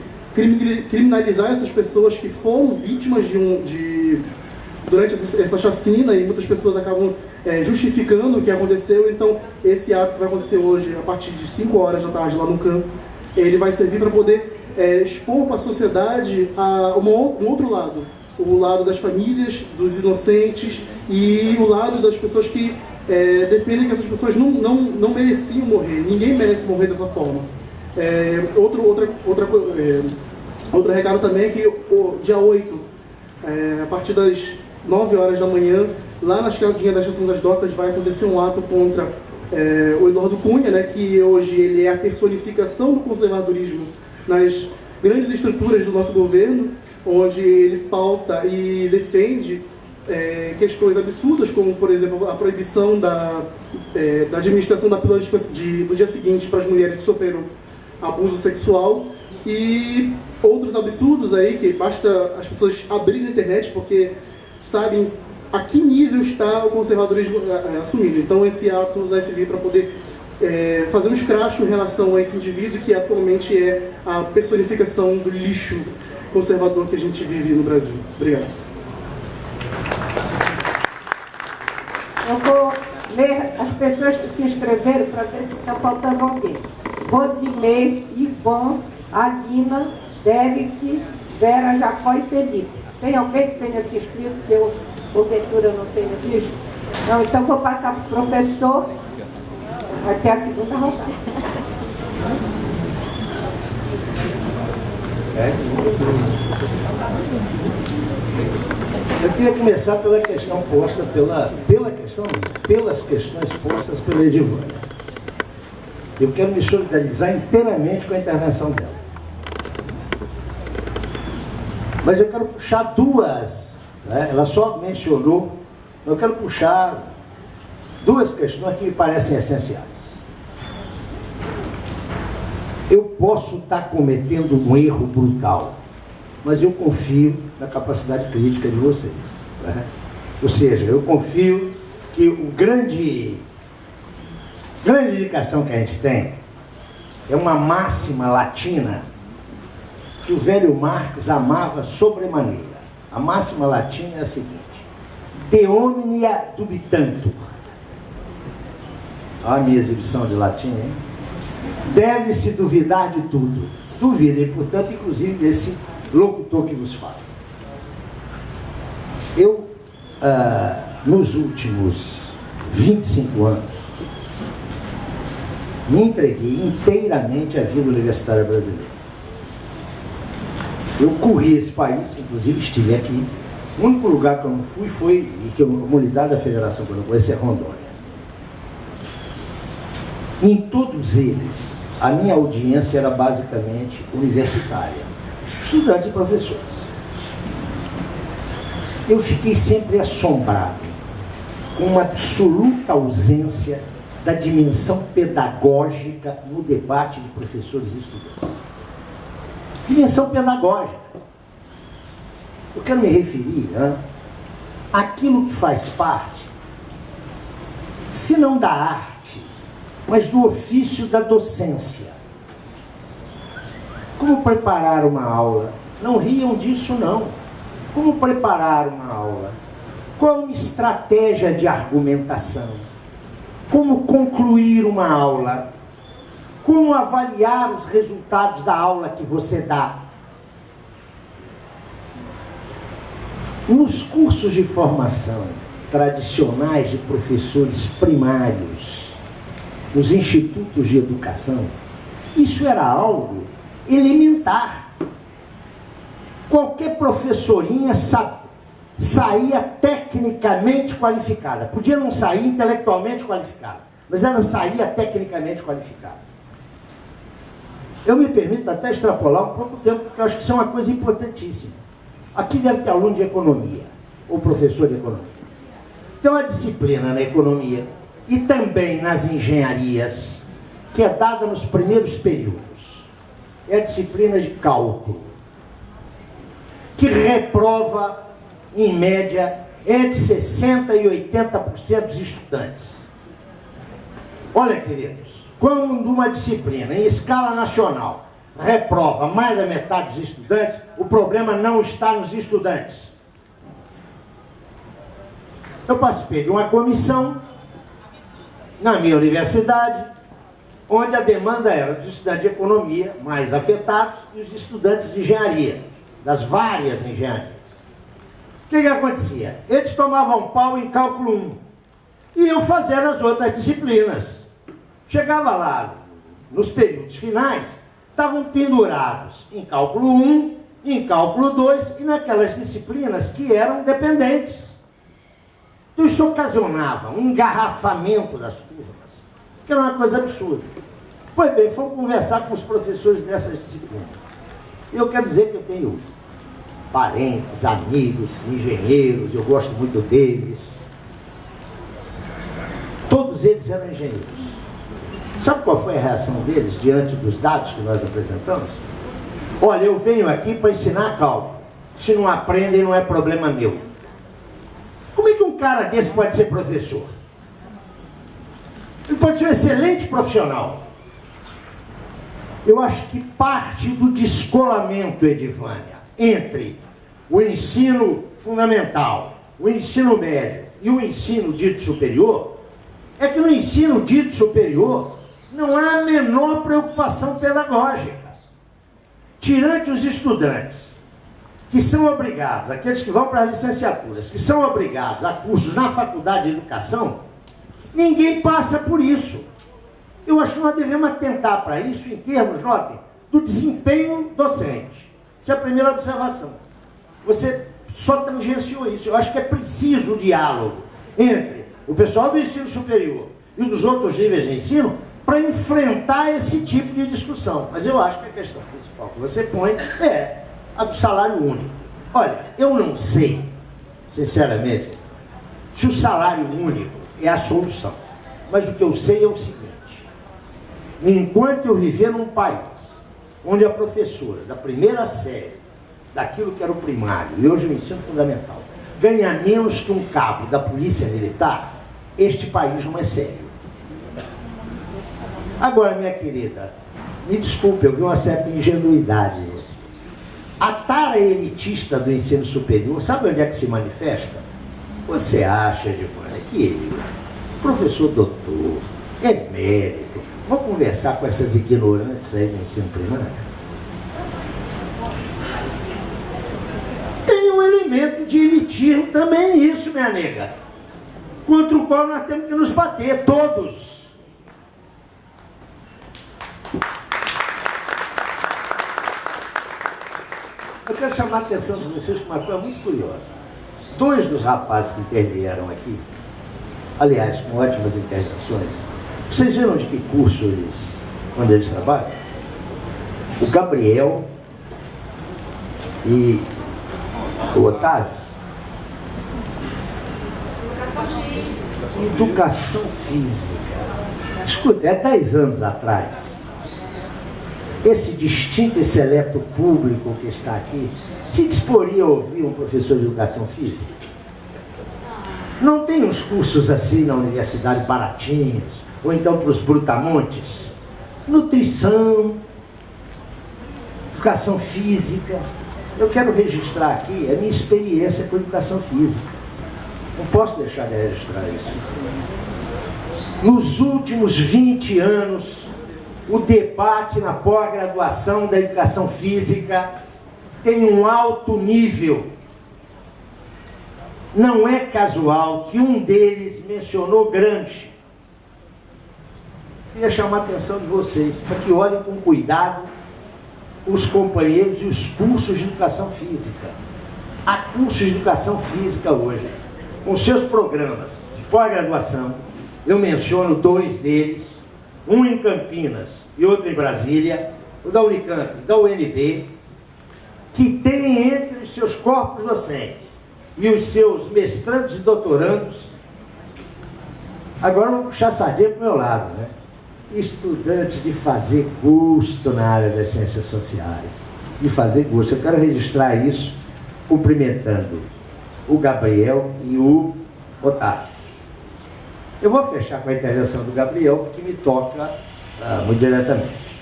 criminalizar essas pessoas que foram vítimas durante essa chacina, e muitas pessoas acabam justificando o que aconteceu. Então, esse ato que vai acontecer hoje, a partir de 5 horas da tarde, lá no CAM, ele vai servir para poder expor para a sociedade um outro lado. O lado das famílias, dos inocentes, e o lado das pessoas que defendem que essas pessoas não mereciam morrer. Ninguém merece morrer dessa forma. Outro recado também é que o dia 8, a partir das 9 horas da manhã, lá na escadinha da Estação das Docas, vai acontecer um ato contra o Eduardo Cunha, né, que hoje ele é a personificação do conservadorismo nas grandes estruturas do nosso governo, onde ele pauta e defende questões absurdas, como, por exemplo, a proibição da administração da pílula do dia seguinte para as mulheres que sofreram abuso sexual, e outros absurdos aí que basta as pessoas abrirem na internet, porque sabem a que nível está o conservadorismo assumindo. Então esse ato vai servir para poder fazer um escracho em relação a esse indivíduo que atualmente é a personificação do lixo conservador que a gente vive no Brasil. Obrigado. Eu vou ler as pessoas que se inscreveram para ver se está faltando alguém. Rosimê, Ivon, Alina, Derek, Vera, Jacó e Felipe. Tem alguém que tenha se inscrito que eu, porventura, não tenha visto? Não, então vou passar para o professor. Vai ter a segunda rodada. Eu queria começar pela questão posta pelas questões postas pela Edivânia. Eu quero me solidarizar inteiramente com a intervenção dela. Mas eu quero puxar duas, né? Ela só mencionou, eu quero puxar duas questões que me parecem essenciais. Eu posso estar cometendo um erro brutal, mas eu confio na capacidade crítica de vocês, né? Ou seja, eu confio que a grande indicação que a gente tem é uma máxima latina que o velho Marx amava sobremaneira. A máxima latina é a seguinte: de omnia dubitantur. Olha a minha exibição de latim, hein? Deve-se duvidar de tudo. Duvidem, portanto, inclusive desse locutor que vos fala. Eu, nos últimos 25 anos, me entreguei inteiramente à vida universitária brasileira. Eu corri esse país, inclusive estive aqui. O único lugar que eu não fui foi, e que a comunidade da federação que eu não conheço é Rondônia. Em todos eles, a minha audiência era basicamente universitária, estudantes e professores. Eu fiquei sempre assombrado com uma absoluta ausência da dimensão pedagógica no debate de professores e estudantes. Dimensão pedagógica. Eu quero me referir àquilo que faz parte, se não da arte, mas do ofício da docência. Como preparar uma aula? Não riam disso, não. Como preparar uma aula? Qual uma estratégia de argumentação? Como concluir uma aula? Como avaliar os resultados da aula que você dá? Nos cursos de formação tradicionais de professores primários, nos institutos de educação, isso era algo elementar. Qualquer professorinha saía tecnicamente qualificada. Podia não sair intelectualmente qualificada, mas ela saía tecnicamente qualificada. Eu me permito até extrapolar um pouco o tempo, porque eu acho que isso é uma coisa importantíssima. Aqui deve ter aluno de economia, ou professor de economia. Tem uma disciplina na economia e também nas engenharias, que é dada nos primeiros períodos. É a disciplina de cálculo, que reprova, em média, entre 60% e 80% dos estudantes. Olha, queridos, quando uma disciplina em escala nacional reprova mais da metade dos estudantes, o problema não está nos estudantes. Eu participei de uma comissão na minha universidade, onde a demanda era dos estudantes de economia mais afetados e os estudantes de engenharia, das várias engenharias. O que acontecia? Eles tomavam pau em cálculo 1 e iam fazer as outras disciplinas. Chegava lá, nos períodos finais, estavam pendurados em cálculo 1, em cálculo 2 e naquelas disciplinas que eram dependentes. Então isso ocasionava um engarrafamento das turmas, que era uma coisa absurda. Pois bem, fomos conversar com os professores dessas disciplinas. Eu quero dizer que eu tenho parentes, amigos, engenheiros, eu gosto muito deles. Todos eles eram engenheiros. Sabe qual foi a reação deles diante dos dados que nós apresentamos? Olha, eu venho aqui para ensinar cálculo. Se não aprendem, não é problema meu. Como é que um cara desse pode ser professor? Ele pode ser um excelente profissional. Eu acho que parte do descolamento, Edivânia, entre o ensino fundamental, o ensino médio e o ensino dito superior, é que no ensino dito superior, não há a menor preocupação pedagógica. Tirante os estudantes que são obrigados, aqueles que vão para as licenciaturas, que são obrigados a cursos na faculdade de educação, ninguém passa por isso. Eu acho que nós devemos atentar para isso em termos, notem, do desempenho docente. Essa é a primeira observação. Você só tangenciou isso. Eu acho que é preciso o diálogo entre o pessoal do ensino superior e dos outros níveis de ensino para enfrentar esse tipo de discussão. Mas eu acho que a questão principal que você põe é a do salário único. Olha, eu não sei, sinceramente, se o salário único é a solução. Mas o que eu sei é o seguinte: enquanto eu viver num país onde a professora da primeira série, daquilo que era o primário, e hoje o ensino fundamental, ganha menos que um cabo da polícia militar, este país não é sério. Agora, minha querida, me desculpe, eu vi uma certa ingenuidade em você. A tara elitista do ensino superior, sabe onde é que se manifesta? Você acha, Edivânia, que ele, professor doutor, emérito, vou conversar com essas ignorantes aí do ensino primário? Tem um elemento de elitismo também nisso, minha nega, contra o qual nós temos que nos bater, todos. Eu quero chamar a atenção de vocês para uma coisa muito curiosa. 2 dos rapazes que intervieram aqui, aliás, com ótimas intervenções, vocês viram de que curso onde eles trabalham? O Gabriel e o Otávio. Educação física. Escuta, é 10 anos atrás, esse distinto e seleto público que está aqui se disporia a ouvir um professor de educação física? Não tem uns cursos assim na universidade baratinhos, ou então para os brutamontes? Nutrição, educação física. Eu quero registrar aqui a minha experiência com educação física. Não posso deixar de registrar isso. Nos últimos 20 anos, o debate na pós-graduação da educação física tem um alto nível. Não é casual que um deles mencionou Gramsci. Queria chamar a atenção de vocês para que olhem com cuidado os companheiros e os cursos de educação física. Há cursos de educação física hoje, com seus programas de pós-graduação. Eu menciono 2 deles, um em Campinas e outro em Brasília, o da Unicamp e da UNB, que tem entre os seus corpos docentes e os seus mestrandos e doutorandos, agora eu vou puxar a sardinha para o meu lado, né? Estudantes de fazer gosto na área das ciências sociais, de fazer gosto. Eu quero registrar isso cumprimentando o Gabriel e o Otávio. Eu vou fechar com a intervenção do Gabriel, que me toca muito diretamente.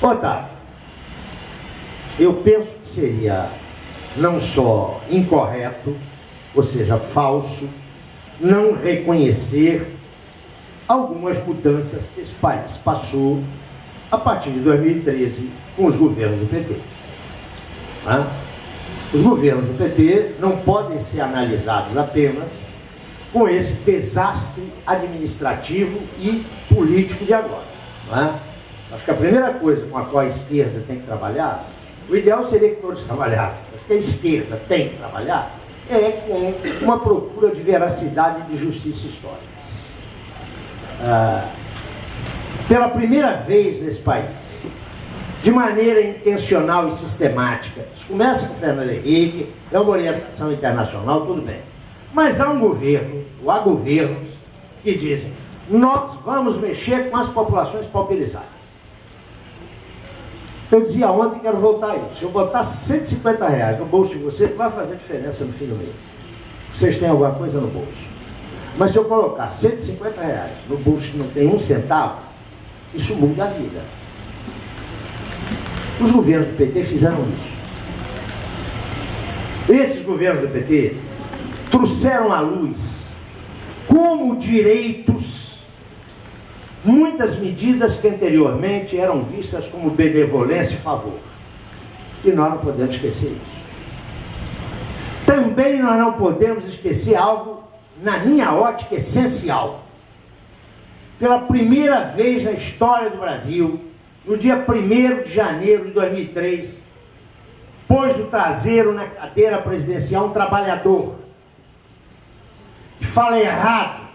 Otávio, eu penso que seria não só incorreto, ou seja, falso, não reconhecer algumas mudanças que esse país passou a partir de 2013 com os governos do PT. Os governos do PT não podem ser analisados apenas com esse desastre administrativo e político de agora. Acho que a primeira coisa com a qual a esquerda tem que trabalhar, o ideal seria que todos trabalhassem, mas que a esquerda tem que trabalhar é com uma procura de veracidade e de justiça histórica. Pela primeira vez nesse país, de maneira intencional e sistemática, isso começa com o Fernando Henrique, é uma orientação internacional, tudo bem. Mas há um governo, ou há governos, que dizem: nós vamos mexer com as populações pauperizadas. Eu dizia ontem e quero voltar a isso. Se eu botar R$150 no bolso de você, vai fazer diferença no fim do mês. Vocês têm alguma coisa no bolso. Mas se eu colocar R$150 no bolso que não tem 1 centavo, isso muda a vida. Os governos do PT fizeram isso. Esses governos do PT trouxeram à luz como direitos muitas medidas que anteriormente eram vistas como benevolência e favor. E nós não podemos esquecer isso. Também nós não podemos esquecer algo, na minha ótica, essencial. Pela primeira vez na história do Brasil, no dia 1º de janeiro de 2003, pôs o traseiro na cadeira presidencial um trabalhador que fala errado,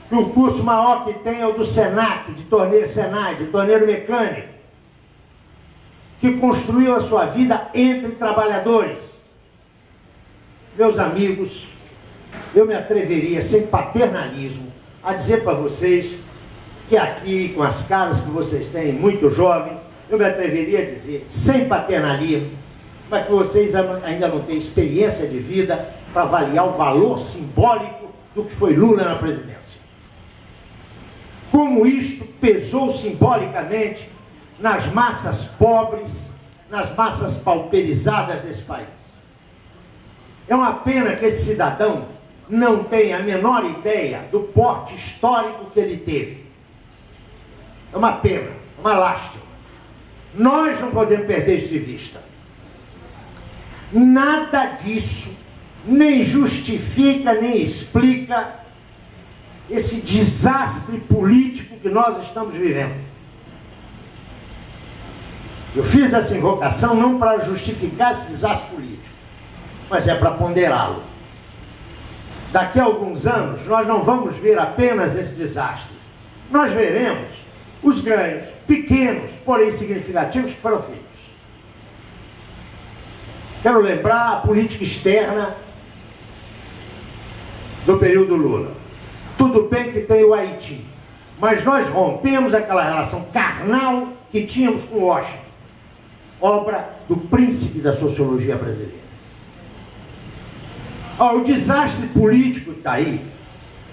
que o curso maior que tem é o do Senac, de torneiro Senai, de torneiro mecânico, que construiu a sua vida entre trabalhadores. Meus amigos, eu me atreveria, sem paternalismo, a dizer para vocês que aqui, com as caras que vocês têm, muito jovens, eu me atreveria a dizer, sem paternalismo, mas que vocês ainda não têm experiência de vida para avaliar o valor simbólico do que foi Lula na presidência. Como isto pesou simbolicamente nas massas pobres, nas massas pauperizadas desse país. É uma pena que esse cidadão não tenha a menor ideia do porte histórico que ele teve. É uma pena, uma lástima. Nós não podemos perder isso de vista. Nada disso nem justifica, nem explica esse desastre político que nós estamos vivendo. Eu fiz essa invocação não para justificar esse desastre político, mas é para ponderá-lo. Daqui a alguns anos, nós não vamos ver apenas esse desastre. Nós veremos os ganhos pequenos, porém significativos, que foram feitos. Quero lembrar a política externa do período Lula. Tudo bem que tem o Haiti, mas nós rompemos aquela relação carnal que tínhamos com Washington, obra do príncipe da sociologia brasileira. O desastre político que está aí,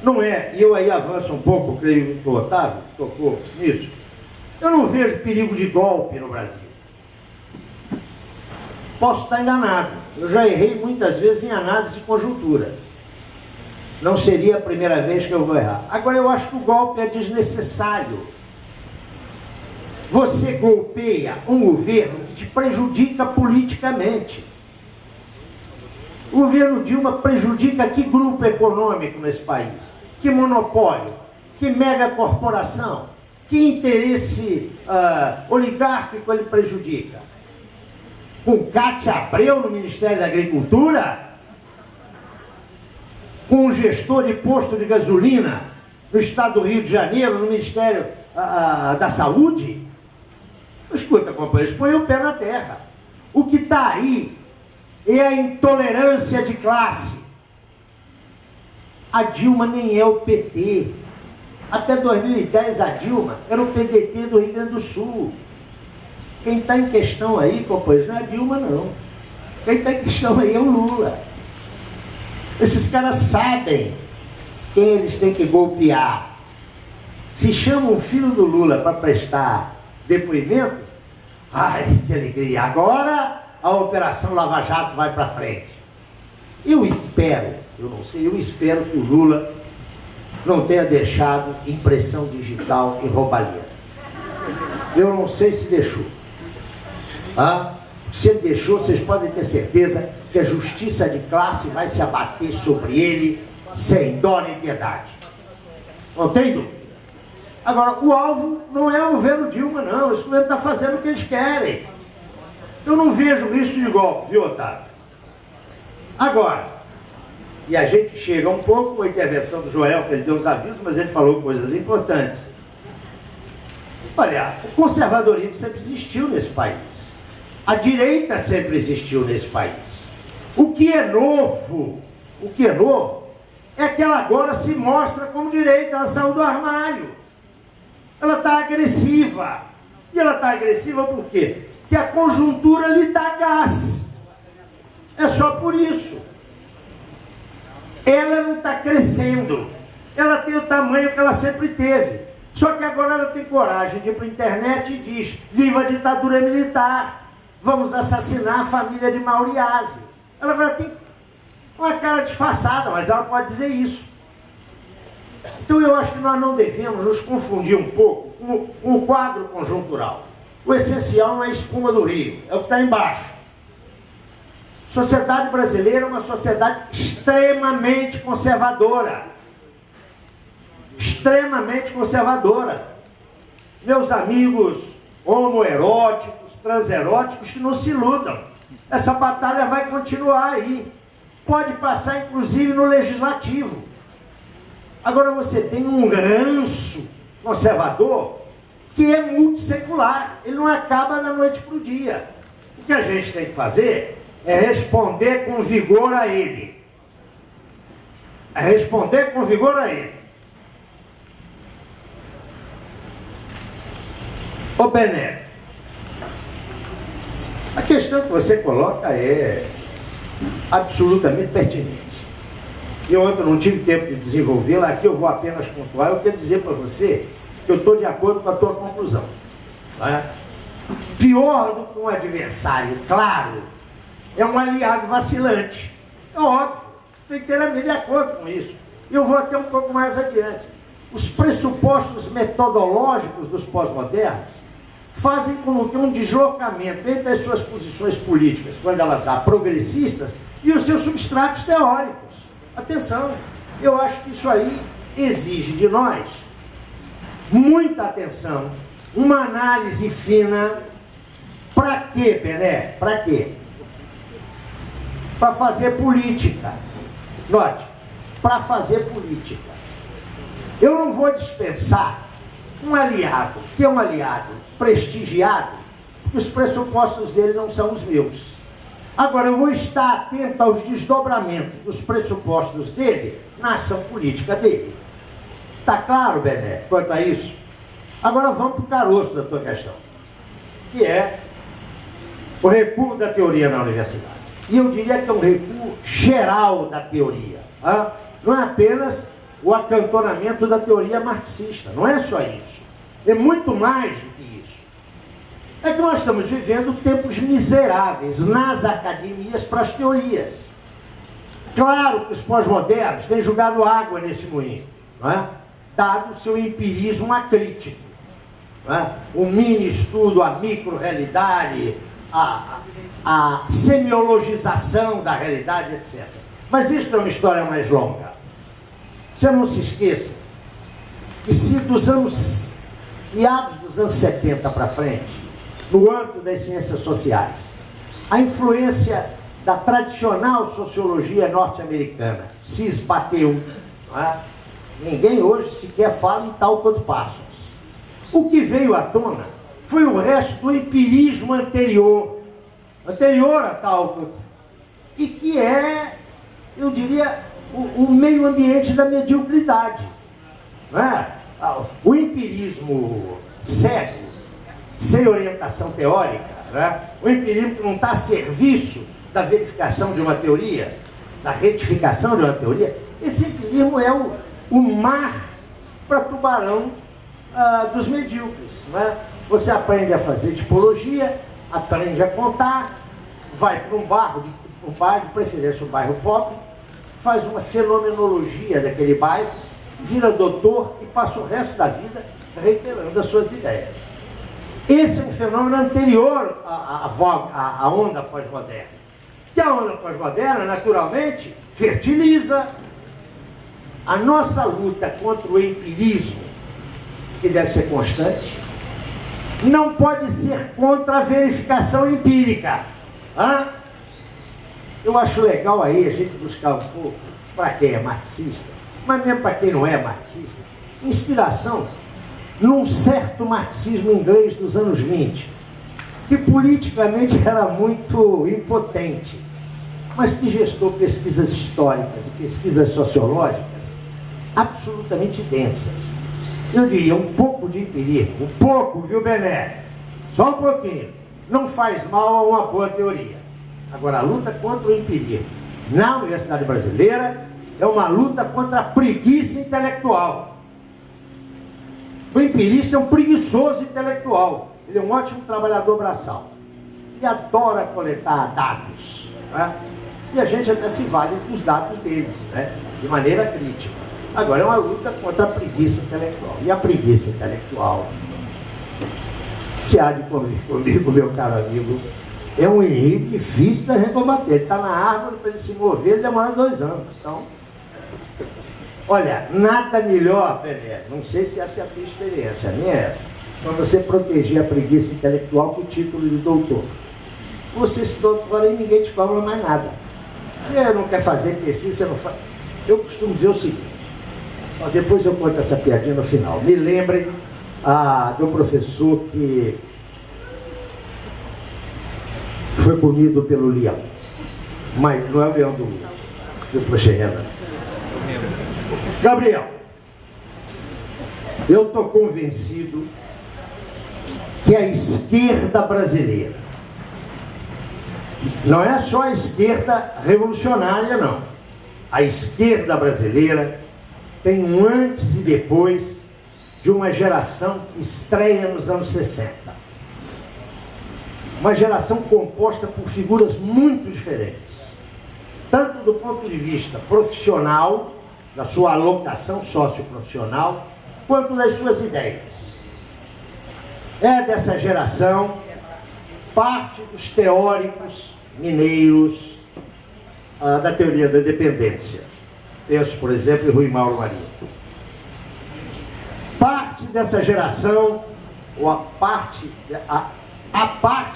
não é, e eu aí avanço um pouco, creio que o Otávio tocou nisso, eu não vejo perigo de golpe no Brasil. Posso estar enganado, eu já errei muitas vezes em análise de conjuntura. Não seria a primeira vez que eu vou errar. Agora, eu acho que o golpe é desnecessário. Você golpeia um governo que te prejudica politicamente. O governo Dilma prejudica que grupo econômico nesse país? Que monopólio? Que megacorporação? Que interesse oligárquico ele prejudica? Com Cátia Abreu no Ministério da Agricultura? Com um gestor de posto de gasolina no estado do Rio de Janeiro, no Ministério da Saúde? Escuta, companheiros, põe o pé na terra. O que está aí é a intolerância de classe. A Dilma nem é o PT. Até 2010 a Dilma era o PDT do Rio Grande do Sul. Quem está em questão aí, companheiros, não é a Dilma, não. Quem está em questão aí é o Lula. Esses caras sabem quem eles têm que golpear. Se chamam o filho do Lula para prestar depoimento, ai, que alegria, agora a Operação Lava Jato vai para frente. Eu espero, eu não sei, eu espero que o Lula não tenha deixado impressão digital em roubalheira. Eu não sei se deixou. Se ele deixou, vocês podem ter certeza que a justiça de classe vai se abater sobre ele sem dó nem piedade. Não tem dúvida. Agora, o alvo não é o governo Dilma, não. Esse governo está fazendo o que eles querem. Eu não vejo risco de golpe, viu, Otávio? Agora, e a gente chega um pouco com a intervenção do Joel, que ele deu uns avisos, mas ele falou coisas importantes. Olha, o conservadorismo sempre existiu nesse país. A direita sempre existiu nesse país. O que é novo é que ela agora se mostra como direita, ela saiu do armário. Ela está agressiva. E ela está agressiva por quê? Porque a conjuntura lhe dá gás. É só por isso. Ela não está crescendo. Ela tem o tamanho que ela sempre teve. Só que agora ela tem coragem de ir para a internet e diz: viva a ditadura militar. Vamos assassinar a família de Mauriase. Ela agora tem uma cara disfarçada, mas ela pode dizer isso. Então eu acho que nós não devemos nos confundir um pouco com o quadro conjuntural. O essencial não é a espuma do rio, é o que está embaixo. A sociedade brasileira é uma sociedade extremamente conservadora. Extremamente conservadora. Meus amigos homoeróticos, transeróticos, que não se iludam. Essa batalha vai continuar aí. Pode passar, inclusive, no legislativo. Agora você tem um ranço conservador que é multissecular. Ele não acaba da noite para o dia. O que a gente tem que fazer é responder com vigor a ele. É responder com vigor a ele. Ô Bené, a questão que você coloca é absolutamente pertinente. Eu ontem não tive tempo de desenvolvê-la, aqui eu vou apenas pontuar. Eu quero dizer para você que eu estou de acordo com a tua conclusão. Né? Pior do que um adversário claro é um aliado vacilante. É óbvio, estou inteiramente de acordo com isso. E eu vou até um pouco mais adiante. Os pressupostos metodológicos dos pós-modernos fazem com que um deslocamento entre as suas posições políticas, quando elas há progressistas, e os seus substratos teóricos. Atenção, eu acho que isso aí exige de nós muita atenção, uma análise fina. Para quê, Bené? Para quê? Para fazer política. Note, para fazer política. Eu não vou dispensar um aliado, que é um aliado prestigiado, porque os pressupostos dele não são os meus. Agora, eu vou estar atento aos desdobramentos dos pressupostos dele na ação política dele. Está claro, Bené, quanto a isso? Agora vamos para o caroço da tua questão, que é o recuo da teoria na universidade. E eu diria que é um recuo geral da teoria. Não é apenas o acantonamento da teoria marxista, não é só isso. É muito mais do que isso. É que nós estamos vivendo tempos miseráveis nas academias para as teorias. Claro que os pós-modernos têm jogado água nesse moinho, não é? Dado o seu empirismo acrítico. Não é? O mini-estudo, a micro-realidade, a semiologização da realidade, etc. Mas isso é uma história mais longa. Você não se esqueça que se meados dos anos 70 para frente, no âmbito das ciências sociais, a influência da tradicional sociologia norte-americana se esbateu. Não é? Ninguém hoje sequer fala em tal quanto Parsons. O que veio à tona foi o resto do empirismo anterior a tal, e que é, eu diria, o meio ambiente da mediocridade. Não é? O empirismo cego, sem orientação teórica, né? O empirismo que não está a serviço da verificação de uma teoria, da retificação de uma teoria, esse empirismo é o mar para tubarão dos medíocres. Né? Você aprende a fazer tipologia, aprende a contar, vai para um bairro, de preferência um bairro pobre, faz uma fenomenologia daquele bairro, vira doutor e passa o resto da vida reiterando as suas ideias. Esse é um fenômeno anterior à onda pós-moderna. Que a onda pós-moderna, naturalmente, fertiliza a nossa luta contra o empirismo, que deve ser constante, não pode ser contra a verificação empírica. Eu acho legal aí a gente buscar um pouco, para quem é marxista, mas mesmo para quem não é marxista, inspiração num certo marxismo inglês dos anos 20, que politicamente era muito impotente, mas que gestou pesquisas históricas e pesquisas sociológicas absolutamente densas. Eu diria, um pouco de empirismo, um pouco, viu, Bené? Só um pouquinho. Não faz mal a uma boa teoria. Agora, a luta contra o empirismo na Universidade Brasileira é uma luta contra a preguiça intelectual. O empirista é um preguiçoso intelectual. Ele é um ótimo trabalhador braçal. Ele adora coletar dados. Né? E a gente até se vale dos dados deles, né? De maneira crítica. Agora, é uma luta contra a preguiça intelectual. E a preguiça intelectual, se há de convir comigo, meu caro amigo, é um inimigo difícil da gente combater. Ele está na árvore, para ele se mover, ele demora 2 anos. Então, olha, nada melhor, Pelé, não sei se essa é a tua experiência, a minha é essa, para você proteger a preguiça intelectual com o título de doutor. Você se doutora e ninguém te cobra mais nada. Você não quer fazer pesquisa, você não faz. Eu costumo dizer o seguinte, ó, depois eu conto essa piadinha no final. Me lembrem do professor que foi comido pelo leão. Mas não é o leão do Proxerrena. Gabriel, eu estou convencido que a esquerda brasileira, não é só a esquerda revolucionária, não. A esquerda brasileira tem um antes e depois de uma geração que estreia nos anos 60. Uma geração composta por figuras muito diferentes, tanto do ponto de vista profissional, da sua alocação socioprofissional, quanto das suas ideias. É dessa geração parte dos teóricos mineiros da teoria da dependência. Penso, por exemplo, em Rui Mauro Maria. Parte dessa geração, ou a parte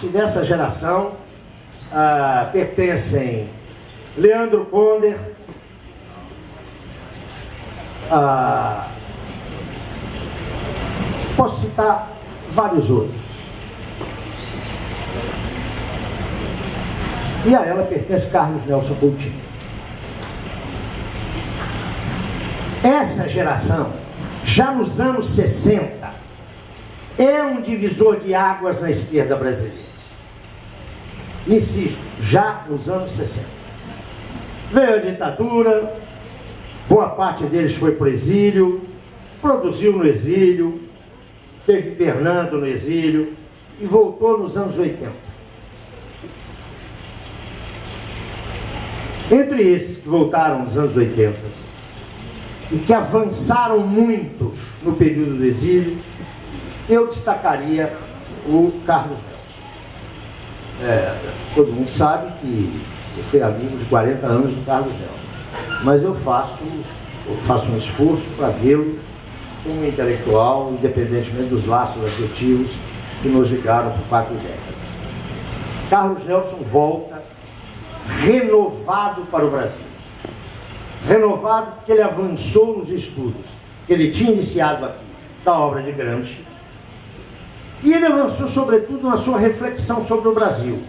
dessa geração, pertencem Leandro Conder, posso citar vários outros. E a ela pertence Carlos Nelson Coutinho. Essa geração, já nos anos 60, é um divisor de águas na esquerda brasileira. Insisto, já nos anos 60. Veio a ditadura, boa parte deles foi para o exílio, produziu no exílio, teve Fernando no exílio e voltou nos anos 80. Entre esses que voltaram nos anos 80 e que avançaram muito no período do exílio, eu destacaria o Carlos Nelson. Todo mundo sabe que eu fui amigo de 40 anos do Carlos Nelson, mas eu faço um esforço para vê-lo como intelectual, independentemente dos laços afetivos que nos ligaram por 4 décadas. Carlos Nelson volta renovado para o Brasil. Renovado porque ele avançou nos estudos que ele tinha iniciado aqui, da obra de Gramsci, e ele avançou sobretudo na sua reflexão sobre o Brasil.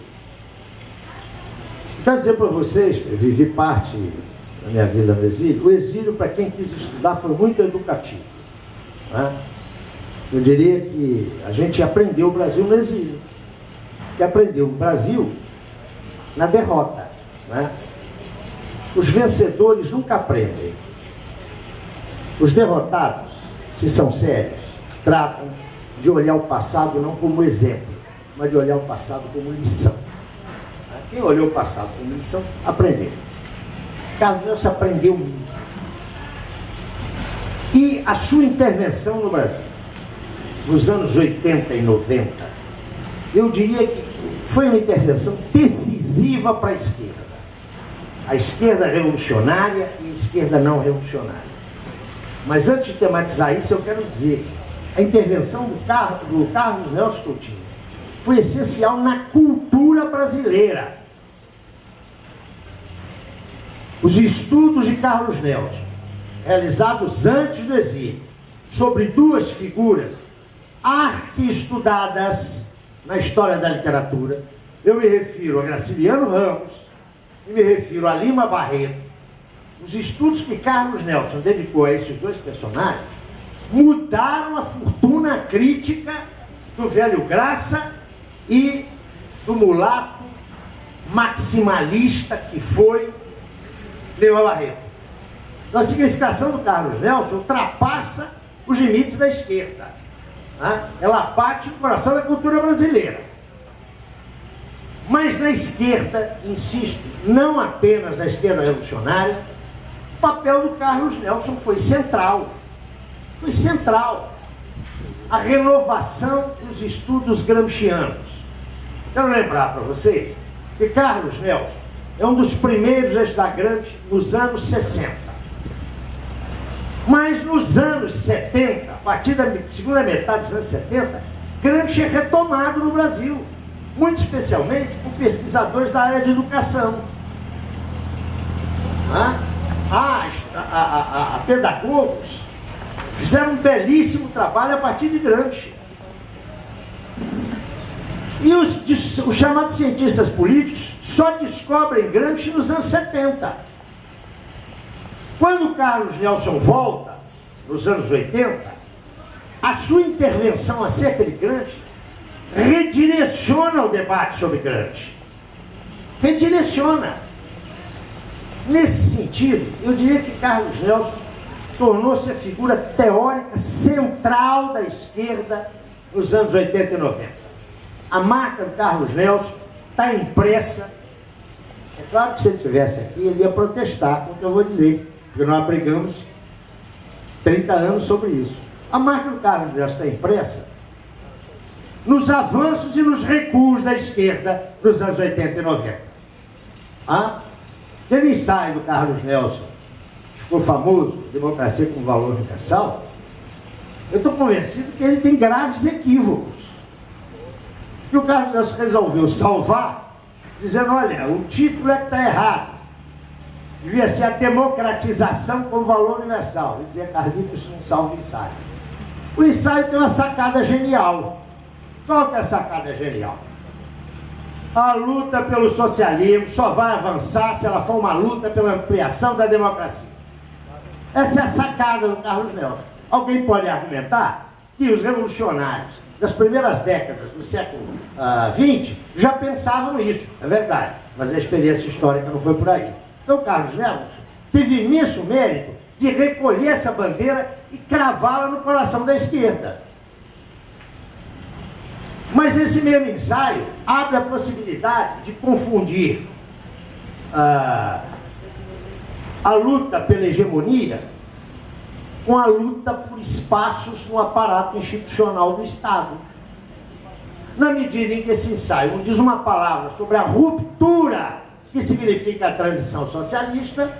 Quero dizer para vocês, eu vivi parte da minha vida no exílio. O exílio, para quem quis estudar, foi muito educativo, né? Eu diria que a gente aprendeu o Brasil no exílio, que aprendeu o Brasil na derrota, né? Os vencedores nunca aprendem. Os derrotados, se são sérios, tratam de olhar o passado não como exemplo, mas de olhar o passado como lição. Quem olhou o passado como lição, aprendeu. Carlos Nelson aprendeu muito. E a sua intervenção no Brasil, nos anos 80 e 90, eu diria que foi uma intervenção decisiva para a esquerda. A esquerda revolucionária e a esquerda não revolucionária. Mas antes de tematizar isso, eu quero dizer que a intervenção do Carlos Nelson Coutinho foi essencial na cultura brasileira. Os estudos de Carlos Nelson, realizados antes do exílio, sobre 2 figuras arqui-estudadas na história da literatura, eu me refiro a Graciliano Ramos e me refiro a Lima Barreto. Os estudos que Carlos Nelson dedicou a esses 2 personagens mudaram a fortuna crítica do velho Graça e do mulato maximalista que foi Lima Barreto. Então, a significação do Carlos Nelson ultrapassa os limites da esquerda, né? Ela bate no coração da cultura brasileira. Mas na esquerda, insisto, não apenas na esquerda revolucionária, papel do Carlos Nelson foi central. Foi central. A renovação dos estudos gramscianos. Quero lembrar para vocês que Carlos Nelson é um dos primeiros a estudar Gramsci nos anos 60. Mas nos anos 70, a partir da segunda metade dos anos 70, Gramsci é retomado no Brasil, muito especialmente por pesquisadores da área de educação. A pedagogos fizeram um belíssimo trabalho a partir de Gramsci. E os chamados cientistas políticos só descobrem Gramsci nos anos 70. Quando Carlos Nelson volta, nos anos 80, a sua intervenção acerca de Gramsci redireciona o debate sobre Gramsci. Redireciona. Nesse sentido, eu diria que Carlos Nelson tornou-se a figura teórica central da esquerda nos anos 80 e 90. A marca do Carlos Nelson está impressa. É claro que se ele estivesse aqui, ele ia protestar com o que eu vou dizer, porque nós brigamos 30 anos sobre isso. A marca do Carlos Nelson está impressa nos avanços e nos recuos da esquerda nos anos 80 e 90. Aquele ensaio do Carlos Nelson, que ficou famoso, Democracia como Valor Universal, eu estou convencido que ele tem graves equívocos. Que o Carlos Nelson resolveu salvar, dizendo, olha, o título é que está errado. Devia ser a democratização como valor universal. Ele dizia, Carlito, isso não salva o ensaio. O ensaio tem uma sacada genial. Qual que é a sacada genial? A luta pelo socialismo só vai avançar se ela for uma luta pela ampliação da democracia. Essa é a sacada do Carlos Nelson. Alguém pode argumentar que os revolucionários das primeiras décadas do século XX já pensavam isso, é verdade, mas a experiência histórica não foi por aí. Então Carlos Nelson teve imenso mérito de recolher essa bandeira e cravá-la no coração da esquerda. Mas esse mesmo ensaio abre a possibilidade de confundir a luta pela hegemonia com a luta por espaços no aparato institucional do Estado. Na medida em que esse ensaio não diz uma palavra sobre a ruptura que significa a transição socialista,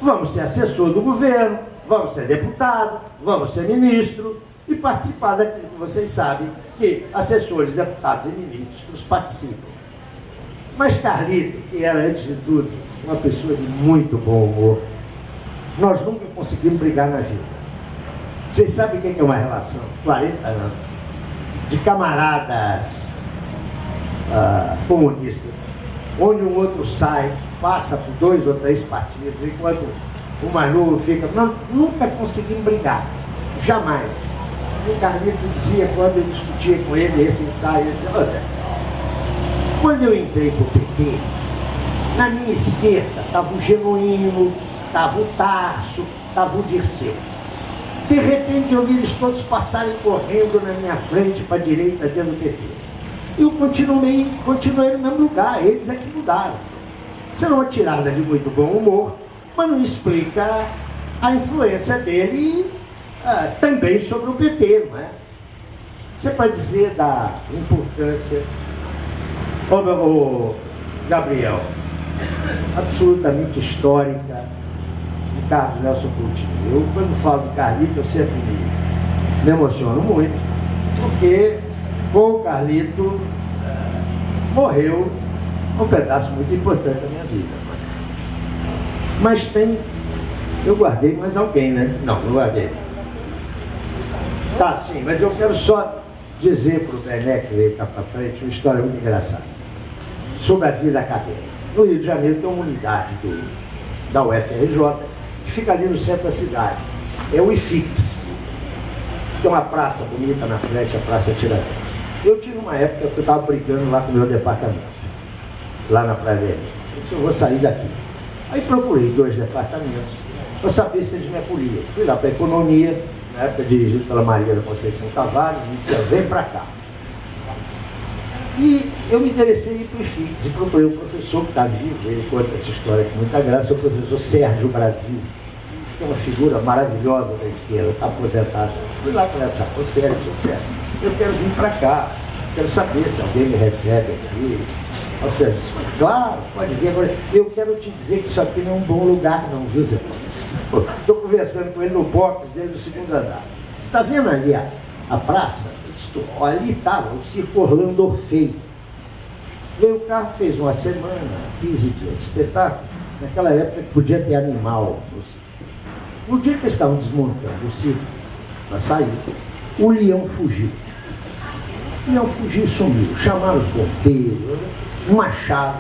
vamos ser assessor do governo, vamos ser deputado, vamos ser ministro e participar daquilo que vocês sabem que assessores, deputados e ministros participam. Mas Carlito, que era antes de tudo uma pessoa de muito bom humor, nós nunca conseguimos brigar na vida. Vocês sabem o que é uma relação? 40 anos de camaradas comunistas, onde um outro sai, passa por 2 ou 3 partidos, enquanto o mais novo fica... Nunca conseguimos brigar, jamais. O Carlito dizia, quando eu discutia com ele esse ensaio, ele dizia, Zé, quando eu entrei para o PT, na minha esquerda estava o Genuíno, estava o Tarso, estava o Dirceu. De repente eu vi eles todos passarem correndo na minha frente para a direita dentro do PT. Eu continuei no mesmo lugar, eles é que mudaram. Isso é uma tirada de muito bom humor, mas não explica a influência dele também sobre o PT, não é? Você pode dizer da importância, Gabriel, absolutamente histórica de Carlos Nelson Coutinho. Eu, quando falo de Carlito, eu sempre me emociono muito, porque com o Carlito morreu um pedaço muito importante da minha vida. Mas eu guardei mais alguém, né? Não guardei. Tá, sim, mas eu quero só dizer para o Bené, que veio cá para frente, uma história muito engraçada sobre a vida acadêmica. No Rio de Janeiro tem uma unidade da UFRJ que fica ali no centro da cidade. É o IFIX. Tem uma praça bonita na frente, a Praça Tiradentes. Eu tive uma época que eu estava brigando lá com o meu departamento, lá na Praia Vermelha. Eu disse, eu vou sair daqui. Aí procurei 2 departamentos para saber se eles me acolhiam. Fui lá para a Economia, na época dirigido pela Maria da Conceição Tavares, me disseram, vem para cá. E eu me interessei em ir para o IFIX e procurei um professor que está vivo, ele conta essa história com muita graça, o professor Sérgio Brasil. que é uma figura maravilhosa da esquerda, está aposentado. Fui lá conversar, ô Sérgio, eu quero vir para cá, quero saber se alguém me recebe aqui. Ou seja, claro, pode vir agora. Eu quero te dizer que isso aqui não é um bom lugar não, viu, Zé Paulo? Estou conversando com ele no box dele no segundo andar. Você está vendo ali a praça? Ali estava o Circo Orlando Orfei. Veio o carro, fez uma semana, 15 dias de espetáculo. Naquela época podia ter animal no circo. No dia que eles estavam desmontando o circo para sair, o leão fugiu. O leão fugiu e sumiu. Chamaram os bombeiros, um machado.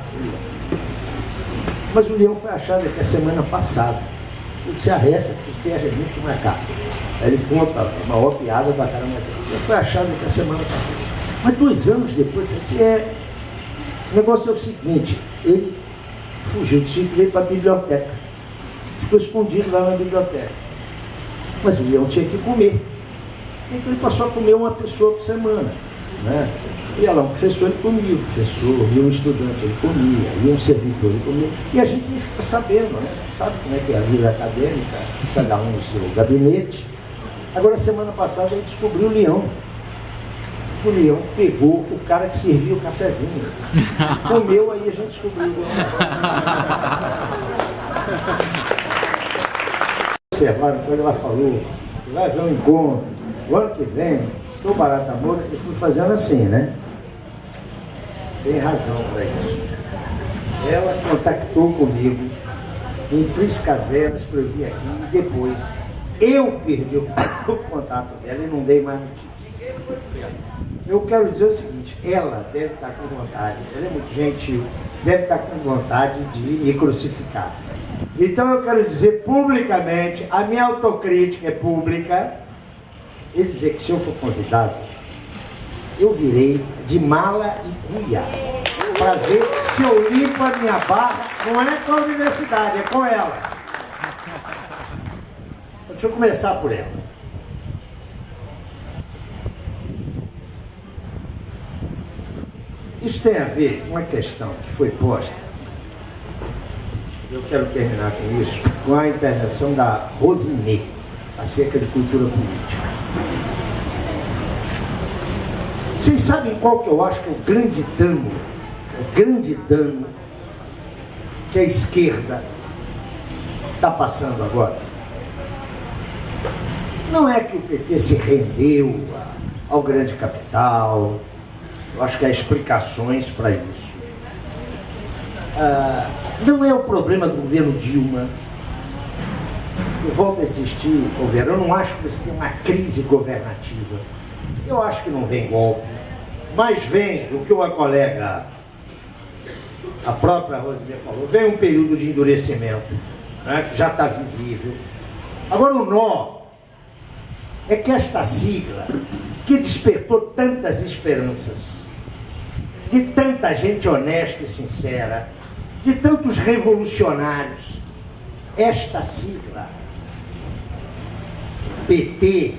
Mas o leão foi achado até a semana passada. Eu disse, arresta, porque o Sérgio é muito macaco. Aí ele conta a maior piada da cara, mas você foi achado até a semana passada. Mas 2 anos depois, você disse, o negócio é o seguinte, ele fugiu do circo e veio para a biblioteca. Ficou escondido lá na biblioteca. Mas o leão tinha que comer. Então ele passou a comer uma pessoa por semana. Né? Ia lá um professor, ele comia, o professor, ia um estudante, ele comia, ia um servidor, ele comia. E a gente fica sabendo, né? Sabe como é que é a vida acadêmica, cada um no seu gabinete. Agora, semana passada, ele descobriu o leão. O leão pegou o cara que servia o cafezinho. Comeu, aí a gente descobriu o leão. Observaram quando ela falou, vai haver um encontro, o ano que vem, estou barata moura, eu fui fazendo assim, né? Tem razão para isso. Ela contactou comigo em Priscaseras para eu vir aqui e depois eu perdi o contato dela e não dei mais notícias. Eu quero dizer o seguinte, ela deve estar com vontade, ela é muito gentil, deve estar com vontade de me crucificar. Então eu quero dizer publicamente, a minha autocrítica é pública, e dizer que se eu for convidado, eu virei de mala e cuia, para ver se eu limpo a minha barra, não é com a universidade, é com ela. Deixa eu começar por ela. Isso tem a ver com uma questão que foi posta, eu quero terminar com isso, com a intervenção da Rosinê, acerca de cultura política. Vocês sabem qual que eu acho que é o grande dano que a esquerda está passando agora? Não é que o PT se rendeu ao grande capital, eu acho que há explicações para isso. Não é o problema do governo Dilma. Eu volto a insistir, governo, eu não acho que você tem uma crise governativa. Eu acho que não vem golpe, mas vem o que uma colega, a própria Rosinê falou, vem um período de endurecimento, né, que já está visível. Agora o nó é que esta sigla, que despertou tantas esperanças, de tanta gente honesta e sincera, de tantos revolucionários, esta sigla, PT,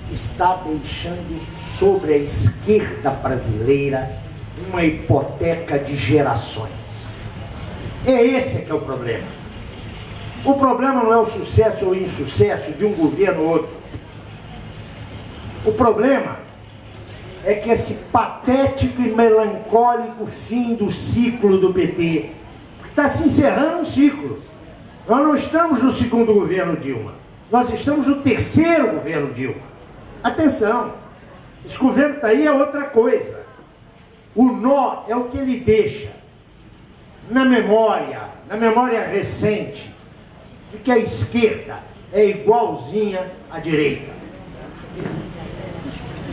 está deixando sobre a esquerda brasileira uma hipoteca de gerações. É esse que é o problema. O problema não é o sucesso ou insucesso de um governo ou outro. O problema é que esse patético e melancólico fim do ciclo do PT está se encerrando um ciclo. Nós não estamos no segundo governo Dilma, nós estamos no terceiro governo Dilma. Atenção, esse governo que está aí é outra coisa. O nó é o que ele deixa na memória recente, de que a esquerda é igualzinha à direita.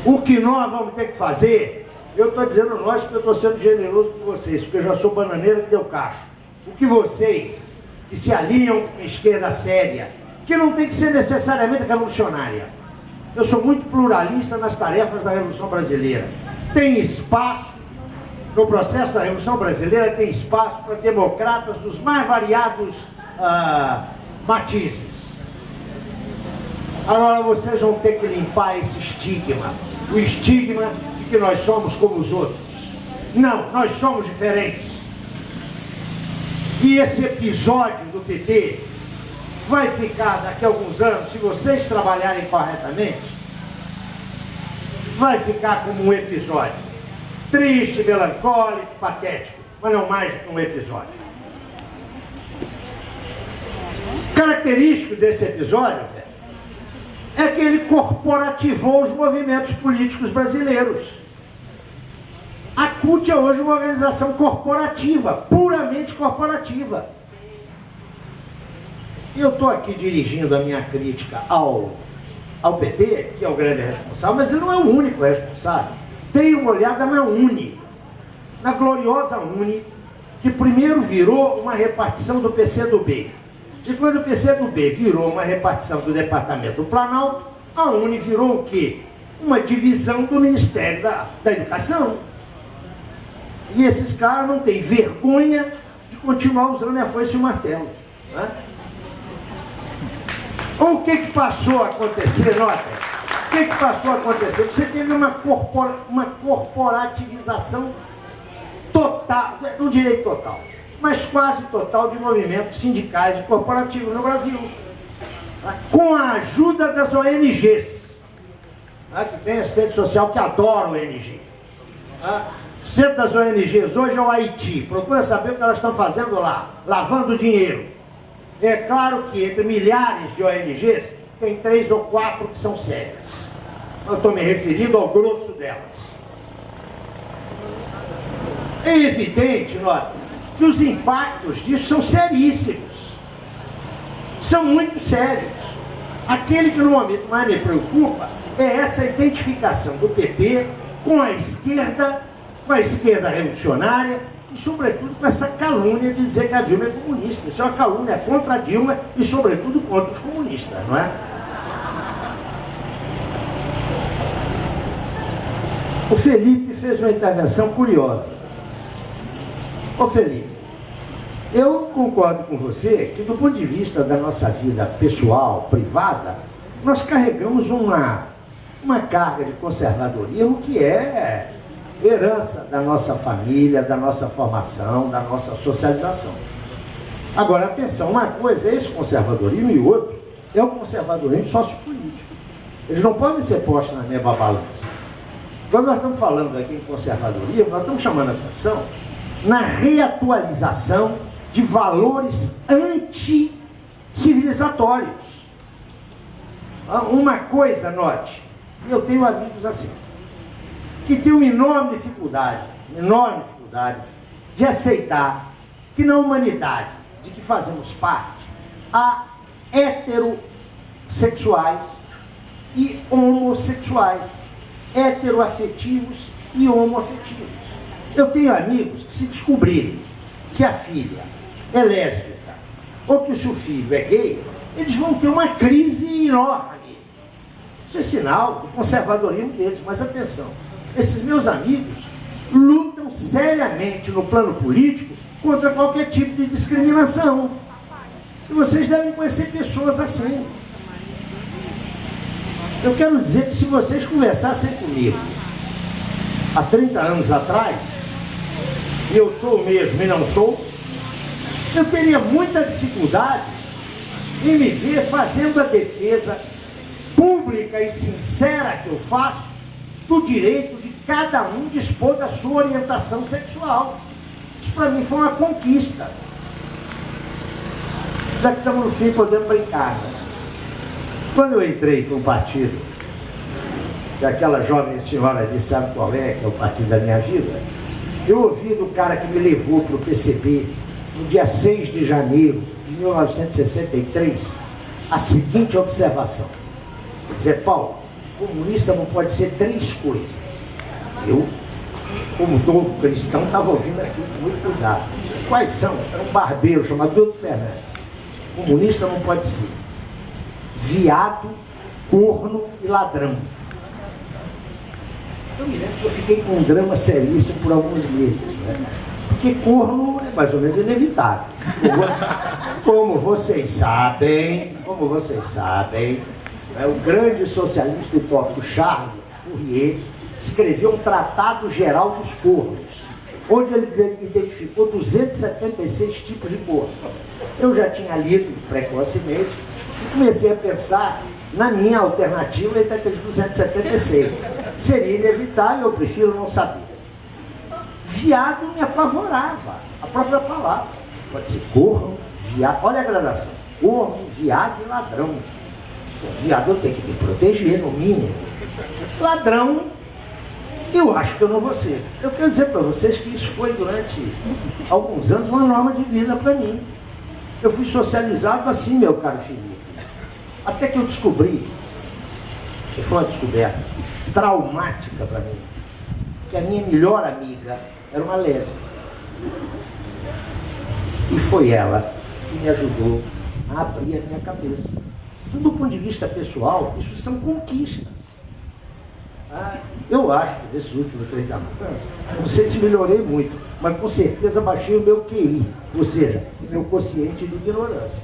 O que nós vamos ter que fazer, eu estou dizendo nós porque eu estou sendo generoso com vocês, porque eu já sou bananeira que deu cacho. O que vocês, que se alinham com a esquerda séria, que não tem que ser necessariamente revolucionária, eu sou muito pluralista nas tarefas da Revolução Brasileira. Tem espaço, no processo da Revolução Brasileira, tem espaço para democratas dos mais variados matizes. Agora vocês vão ter que limpar esse estigma, o estigma de que nós somos como os outros. Não, nós somos diferentes. que esse episódio do PT vai ficar daqui a alguns anos, se vocês trabalharem corretamente, vai ficar como um episódio triste, melancólico, patético, mas não mais do que um episódio. Característico desse episódio é que ele corporativou os movimentos políticos brasileiros. A CUT é hoje uma organização corporativa, puramente corporativa. E eu estou aqui dirigindo a minha crítica ao PT, que é o grande responsável, mas ele não é o único responsável. Dei uma olhada na UNE, na gloriosa UNE, que primeiro virou uma repartição do PCdoB. E quando o PCdoB virou uma repartição do Departamento do Planalto, a UNE virou o quê? Uma divisão do Ministério da Educação. E esses caras não têm vergonha de continuar usando a foice e o martelo. Né? Ou o que passou a acontecer, nota? O que passou a acontecer? Você teve uma corporativização total, não direi total, mas quase total de movimentos sindicais e corporativos no Brasil. Com a ajuda das ONGs, que tem assistente social que adora ONG. O centro das ONGs hoje é o Haiti. Procura saber o que elas estão fazendo lá, lavando dinheiro. É claro que entre milhares de ONGs, tem 3 ou 4 que são sérias. Eu estou me referindo ao grosso delas. É evidente, nota, que os impactos disso são seríssimos. São muito sérios. Aquele que no momento mais me preocupa é essa identificação do PT com a esquerda revolucionária e, sobretudo, com essa calúnia de dizer que a Dilma é comunista. Isso é uma calúnia contra a Dilma e, sobretudo, contra os comunistas, não é? O Felipe fez uma intervenção curiosa. Ô Felipe, eu concordo com você que, do ponto de vista da nossa vida pessoal, privada, nós carregamos uma carga de conservadorismo que é herança da nossa família, da nossa formação, da nossa socialização. Agora, atenção, uma coisa é esse conservadorismo e outro é o conservadorismo sociopolítico. Eles não podem ser postos na mesma balança. Quando nós estamos falando aqui em conservadorismo, nós estamos chamando a atenção na reatualização de valores anti-civilizatórios. Uma coisa, note, eu tenho amigos assim, que têm uma enorme dificuldade de aceitar que na humanidade de que fazemos parte, há heterossexuais e homossexuais, heteroafetivos e homoafetivos. Eu tenho amigos que, se descobrirem que a filha é lésbica ou que o seu filho é gay, eles vão ter uma crise enorme. Isso é sinal do conservadorismo deles, mas atenção, esses meus amigos lutam seriamente no plano político contra qualquer tipo de discriminação. E vocês devem conhecer pessoas assim. Eu quero dizer que se vocês conversassem comigo há 30 anos atrás, e eu sou o mesmo e não sou, eu teria muita dificuldade em me ver fazendo a defesa pública e sincera que eu faço do direito de cada um dispor da sua orientação sexual. Isso para mim foi uma conquista. Já que estamos no fim, podemos brincar, né? Quando eu entrei para um partido, que aquela jovem senhora ali sabe qual é, que é o partido da minha vida, eu ouvi do cara que me levou para o PCB, no dia 6 de janeiro de 1963, a seguinte observação. Zé Paulo, comunista não pode ser 3 coisas. Eu, como novo cristão, estava ouvindo aquilo com muito cuidado. Quais são? Era um barbeiro chamado Milton Fernandes. Comunista não pode ser viado, corno e ladrão. Eu me lembro que eu fiquei com um drama seríssimo por alguns meses, né? Porque corno é mais ou menos inevitável. Como vocês sabem, o grande socialista utópico Charles Fourier escreveu um tratado geral dos cornos. onde ele identificou 276 tipos de corpo. Eu já tinha lido precocemente e comecei a pensar na minha alternativa entre aqueles 276. Seria inevitável, eu prefiro não saber. Viado me apavorava, a própria palavra. Pode ser corno, viado, olha a gradação. Corno, viado e ladrão. O viado eu tenho que me proteger, no mínimo. Ladrão, eu acho que eu não vou ser. Eu quero dizer para vocês que isso foi, durante alguns anos, uma norma de vida para mim. Eu fui socializado assim, meu caro Felipe. Até que eu descobri, que foi uma descoberta traumática para mim, que a minha melhor amiga era uma lésbica. E foi ela que me ajudou a abrir a minha cabeça. Do ponto de vista pessoal, isso são conquistas. Eu acho que nesses últimos 30 anos, não sei se melhorei muito, mas com certeza baixei o meu QI, ou seja, o meu quociente de ignorância.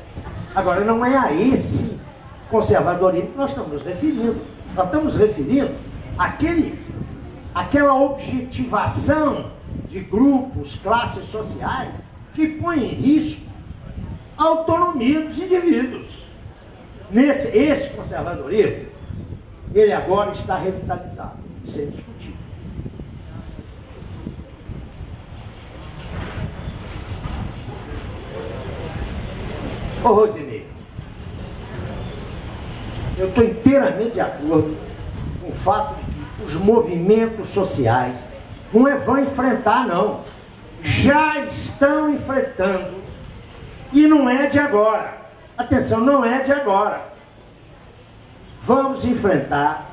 Agora, não é a esse conservadorismo que nós estamos nos referindo. Nós estamos referindo àquela objetivação de grupos, classes sociais, que põe em risco a autonomia dos indivíduos. Esse conservadorismo, ele agora está revitalizado. Isso é indiscutível. Ô Rosinei, eu estou inteiramente de acordo com o fato de que os movimentos sociais não vão enfrentar, não. Já estão enfrentando. E não é de agora. Atenção, não é de agora. Vamos enfrentar,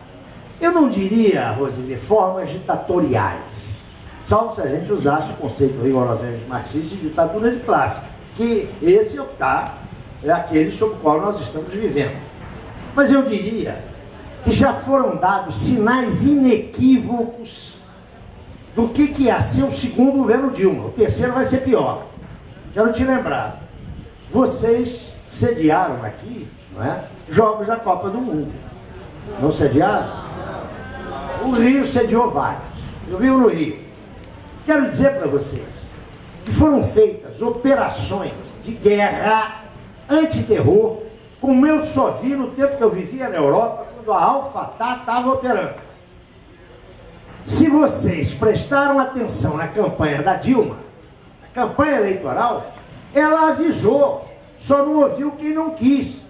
eu não diria, Rosinei, formas ditatoriais, salvo se a gente usasse o conceito rigorosamente marxista de ditadura de classe, que esse é aquele sob o qual nós estamos vivendo. Mas eu diria que já foram dados sinais inequívocos do que ia ser o segundo governo Dilma. O terceiro vai ser pior. Quero te lembrar, vocês sediaram aqui, não é, jogos da Copa do Mundo. Não sediaram? O Rio sediou vários. Eu vivo no Rio. Quero dizer para vocês que foram feitas operações de guerra antiterror, como eu só vi no tempo que eu vivia na Europa, quando a Al-Fatah estava operando. Se vocês prestaram atenção na campanha da Dilma, a campanha eleitoral, ela avisou, só não ouviu quem não quis,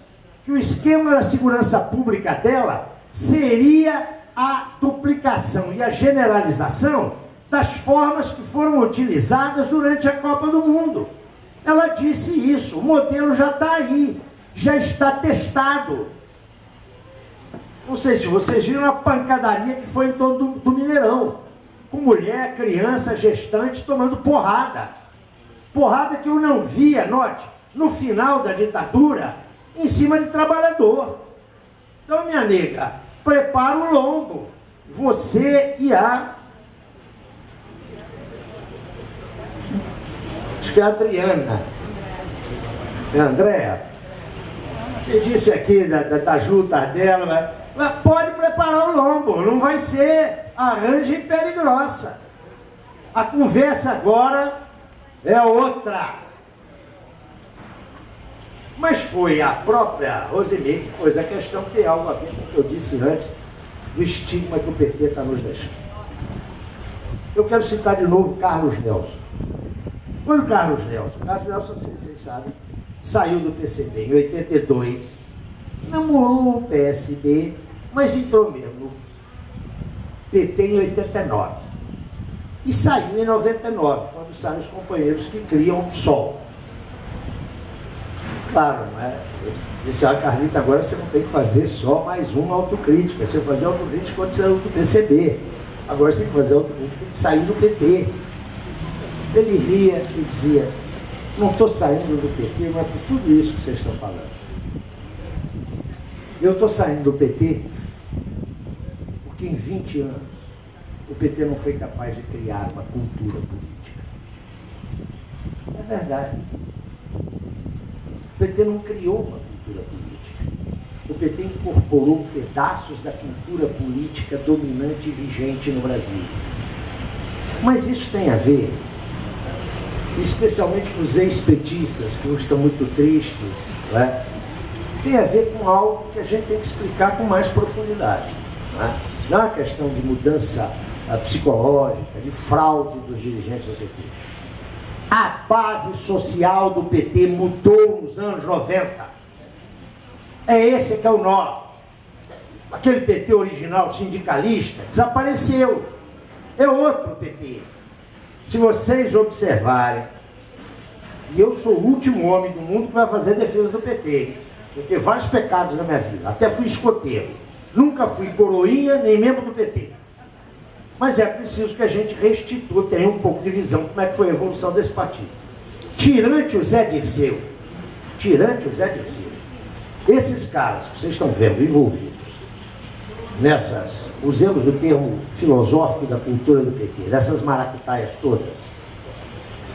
que o esquema da segurança pública dela seria a duplicação e a generalização das formas que foram utilizadas durante a Copa do Mundo. Ela disse isso, o modelo já está aí, já está testado. Não sei se vocês viram a pancadaria que foi em torno do Mineirão, com mulher, criança, gestante tomando porrada. Porrada que eu não via, note, no final da ditadura, em cima de trabalhador. Então, minha nega, prepara o lombo. Você e a... acho que é a Adriana. É a Andréa? Que disse aqui da juta dela, mas pode preparar o lombo, não vai ser aranja e pele grossa. A conversa agora é outra. Mas foi a própria Rosinei que pôs a questão, que tem algo a ver com o que eu disse antes, do estigma que o PT está nos deixando. Eu quero citar de novo Carlos Nelson. Quando Carlos Nelson, vocês sabem, saiu do PCB em 82, namorou o PSB, mas entrou mesmo no PT em 89. E saiu em 99, quando saem os companheiros que criam o PSOL. Claro, não é? Disse, Carlita, agora você não tem que fazer só mais uma autocrítica. Você fazer autocrítica quando saiu do PCB. Agora você tem que fazer autocrítica de sair do PT. Ele ria e dizia, não estou saindo do PT, não é por tudo isso que vocês estão falando. Eu estou saindo do PT porque em 20 anos o PT não foi capaz de criar uma cultura política. É verdade. O PT não criou uma cultura política. O PT incorporou pedaços da cultura política dominante e vigente no Brasil. Mas isso tem a ver especialmente para os ex-petistas, que hoje estão muito tristes, né? Tem a ver com algo que a gente tem que explicar com mais profundidade. Né? Não é uma questão de mudança psicológica, de fraude dos dirigentes do PT. A base social do PT mudou nos anos 90. É esse que é o nó. Aquele PT original sindicalista desapareceu. É outro PT. Se vocês observarem, e eu sou o último homem do mundo que vai fazer defesa do PT. Eu tenho vários pecados na minha vida. Até fui escoteiro. Nunca fui coroinha, nem membro do PT. Mas é preciso que a gente restitua, tenha um pouco de visão como é que foi a evolução desse partido. Tirante o Zé Dirceu, esses caras que vocês estão vendo envolvidos nessas, usemos o termo filosófico da cultura do PT, nessas maracutaias todas,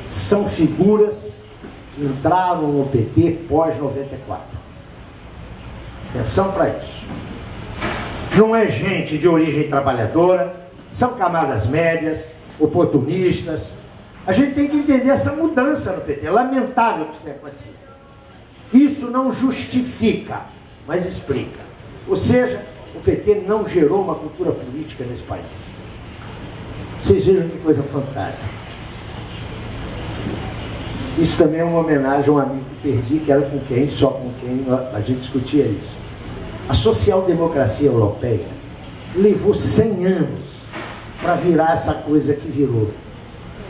são figuras que entraram no PT pós-94. Atenção para isso. Não é gente de origem trabalhadora, são camadas médias, oportunistas. A gente tem que entender essa mudança no PT. É lamentável que isso tenha acontecido. Isso não justifica, mas explica. Ou seja, o PT não gerou uma cultura política nesse país. Vocês vejam que coisa fantástica. Isso também é uma homenagem a um amigo que perdi, que era com quem, só com quem a gente discutia isso. A social-democracia europeia levou 100 anos para virar essa coisa que virou.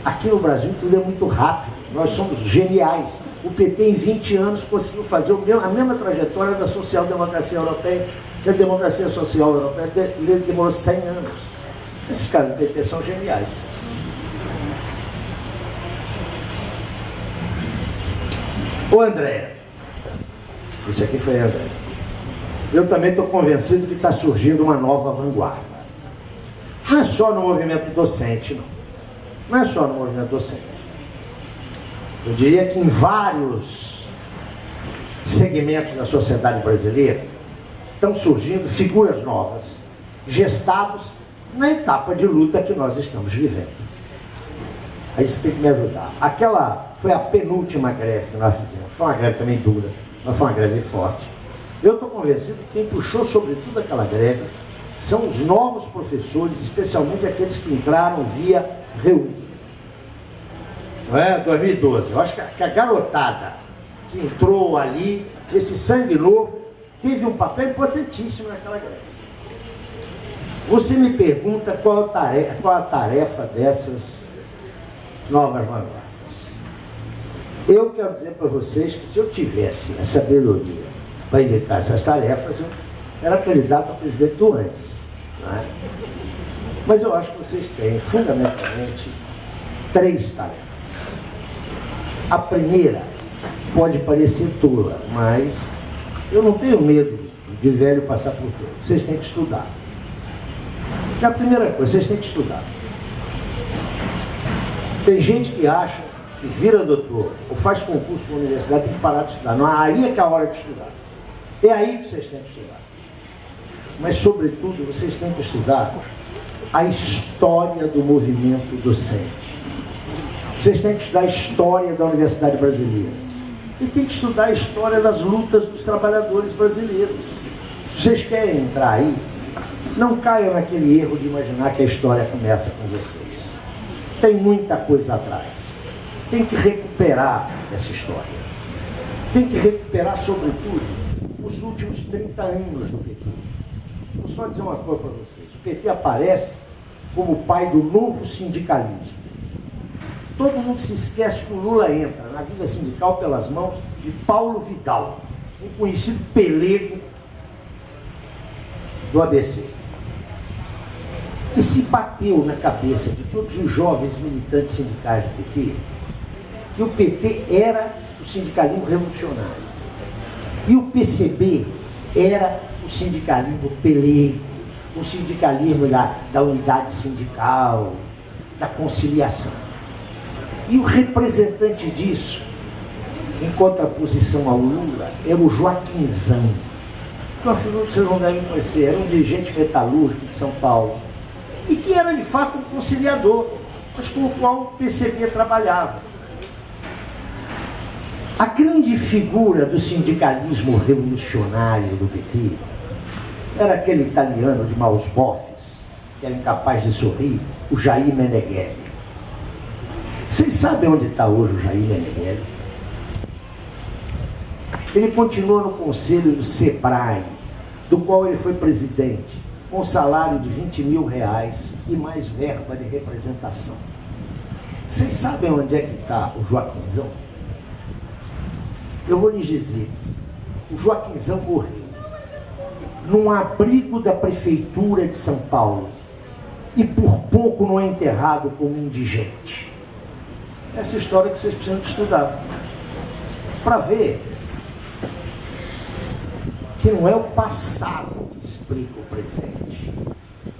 Aqui no Brasil tudo é muito rápido, nós somos geniais. O PT em 20 anos conseguiu fazer a mesma trajetória da social-democracia europeia, que a democracia social europeia demorou 100 anos. Esses caras do PT são geniais. Ô André, esse aqui foi André. Eu também estou convencido que está surgindo uma nova vanguarda. Não é só no movimento docente, não. Não é só no movimento docente. Eu diria que em vários segmentos da sociedade brasileira estão surgindo figuras novas, gestados na etapa de luta que nós estamos vivendo. Aí você tem que me ajudar. Aquela foi a penúltima greve que nós fizemos. Foi uma greve também dura, mas foi uma greve forte. Eu estou convencido que quem puxou sobretudo aquela greve são os novos professores, especialmente aqueles que entraram via REU. Não é? 2012. Eu acho que a garotada que entrou ali, esse sangue novo, teve um papel importantíssimo naquela greve. Você me pergunta qual a tarefa dessas novas vanguardas. Eu quero dizer para vocês que se eu tivesse a sabedoria para indicar essas tarefas, eu era candidato a presidente do antes. Não é? Mas eu acho que vocês têm, fundamentalmente, 3 tarefas. A primeira pode parecer tola, mas eu não tenho medo de velho passar por tudo. Vocês têm que estudar. E a primeira coisa, vocês têm que estudar. Tem gente que acha que vira doutor ou faz concurso para a universidade, tem que parar de estudar. Não, aí é que é a hora de estudar. É aí que vocês têm que estudar. Mas, sobretudo, vocês têm que estudar a história do movimento docente. Vocês têm que estudar a história da Universidade Brasileira. E tem que estudar a história das lutas dos trabalhadores brasileiros. Se vocês querem entrar aí, não caiam naquele erro de imaginar que a história começa com vocês. Tem muita coisa atrás. Tem que recuperar essa história. Tem que recuperar, sobretudo, os últimos 30 anos do PT. Vou só dizer uma coisa para vocês. O PT aparece como o pai do novo sindicalismo. Todo mundo se esquece que o Lula entra na vida sindical pelas mãos de Paulo Vidal, um conhecido pelego do ABC. E se bateu na cabeça de todos os jovens militantes sindicais do PT que o PT era o sindicalismo revolucionário. E o PCB era o sindicalismo pelego, o sindicalismo da unidade sindical, da conciliação. E o representante disso, em contraposição ao Lula, era o Joaquinzão. Uma figura que vocês não devem conhecer, era um dirigente metalúrgico de São Paulo, e que era de fato um conciliador, mas com o qual o PCB trabalhava. A grande figura do sindicalismo revolucionário do PT era aquele italiano de maus bofes, que era incapaz de sorrir, o Jair Meneghelli. Vocês sabem onde está hoje o Jair Meneghelli? Ele continua no conselho do SEBRAE, do qual ele foi presidente, com salário de R$20 mil e mais verba de representação. Vocês sabem onde é que está o Joaquinzão? Eu vou lhes dizer, o Joaquinzão morreu num abrigo da prefeitura de São Paulo e por pouco não é enterrado como indigente. Essa história que vocês precisam de estudar, para ver que não é o passado que explica o presente,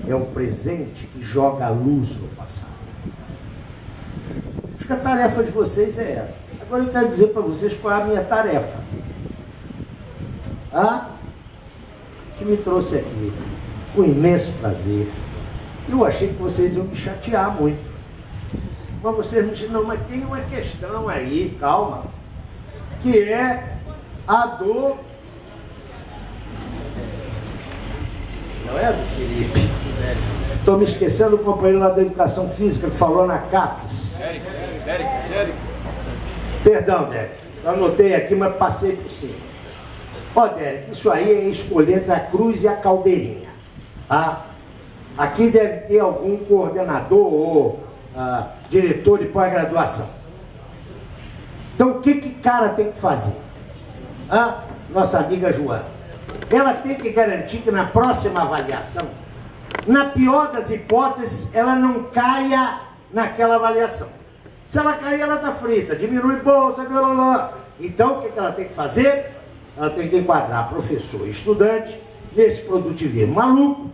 é o presente que joga a luz no passado. Acho que a tarefa de vocês é essa. Agora eu quero dizer para vocês qual é a minha tarefa. Que me trouxe aqui com imenso prazer. Eu achei que vocês iam me chatear muito. Mas vocês me disseram, não, mas tem uma questão aí, calma, que é a do... Não é do Felipe. Estou me esquecendo do companheiro lá da Educação Física que falou na CAPES. Derek. Perdão, Derek. Eu anotei aqui, mas passei por cima. Ó, Derek, isso aí é escolher entre a cruz e a caldeirinha. Tá? Aqui deve ter algum coordenador ou diretor de pós-graduação. Então, o que cara tem que fazer? Nossa amiga Joana. Ela tem que garantir que na próxima avaliação, na pior das hipóteses, ela não caia naquela avaliação. Se ela cair, ela está frita, diminui bolsa, blá, blá, blá. Então, o que ela tem que fazer? Ela tem que enquadrar professor e estudante nesse produtivismo maluco,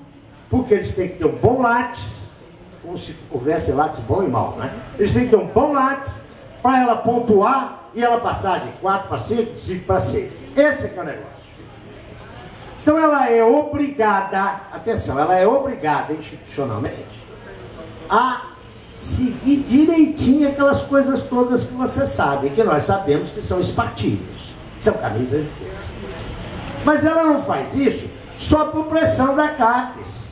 porque eles têm que ter um bom látis, como se houvesse látis bom e mal, né? Eles têm que ter um bom látis para ela pontuar e ela passar de 4 para 5, de 5 para 6. Esse é que é o negócio. Então ela é obrigada, atenção, ela é obrigada institucionalmente a seguir direitinho aquelas coisas todas que você sabe, que nós sabemos que são espartilhos, são camisas de força. Mas ela não faz isso só por pressão da CAPES.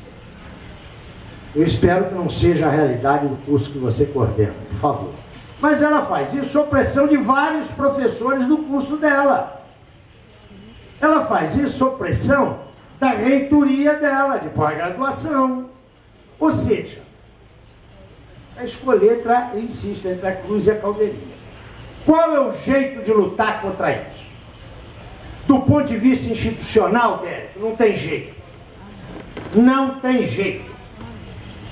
Eu espero que não seja a realidade do curso que você coordena, por favor. Mas ela faz isso sob pressão de vários professores do curso dela. Ela faz isso sob pressão da reitoria dela, de pós-graduação. Ou seja, é escolher, eu insisto, entre a cruz e a caldeirinha. Qual é o jeito de lutar contra isso? Do ponto de vista institucional, Derek, não tem jeito. Não tem jeito.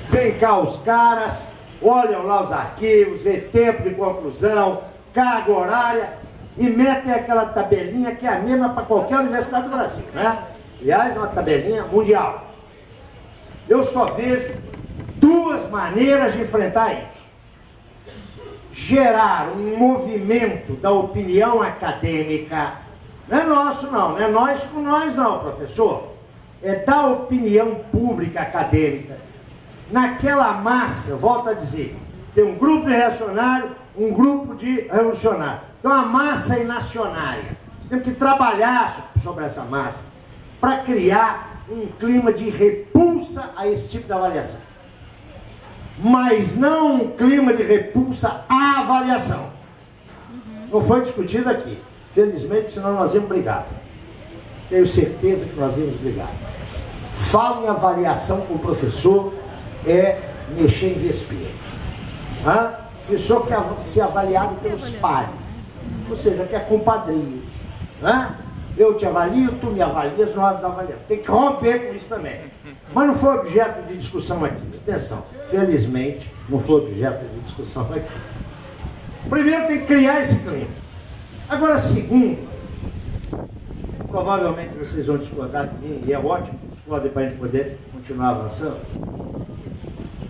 Vem cá os caras, olham lá os arquivos, vê tempo de conclusão, carga horária, e metem aquela tabelinha que é a mesma para qualquer universidade do Brasil, né? Aliás, é uma tabelinha mundial. Eu só vejo 2 maneiras de enfrentar isso. Gerar um movimento da opinião acadêmica, não é nosso não, não é nós com nós não, professor. É da opinião pública acadêmica. Naquela massa, volto a dizer, tem um grupo de reacionário, um grupo de revolucionário. Então a massa é nacionária. Temos que trabalhar sobre essa massa para criar um clima de repulsa a esse tipo de avaliação. Mas não um clima de repulsa à avaliação. Não foi discutido aqui. Felizmente, senão nós íamos brigar. Tenho certeza que nós íamos brigar. Fala em avaliação com o professor é mexer em vespeiro. O professor quer ser avaliado pelos pares. Ou seja, quer compadrio. Eu te avalio, tu me avalias, nós nos avaliamos. Tem que romper com isso também. Mas não foi objeto de discussão aqui. Atenção, felizmente, não foi objeto de discussão aqui. Primeiro tem que criar esse clima. Agora, segundo, provavelmente vocês vão discordar de mim, e é ótimo, discordem para a gente poder continuar avançando.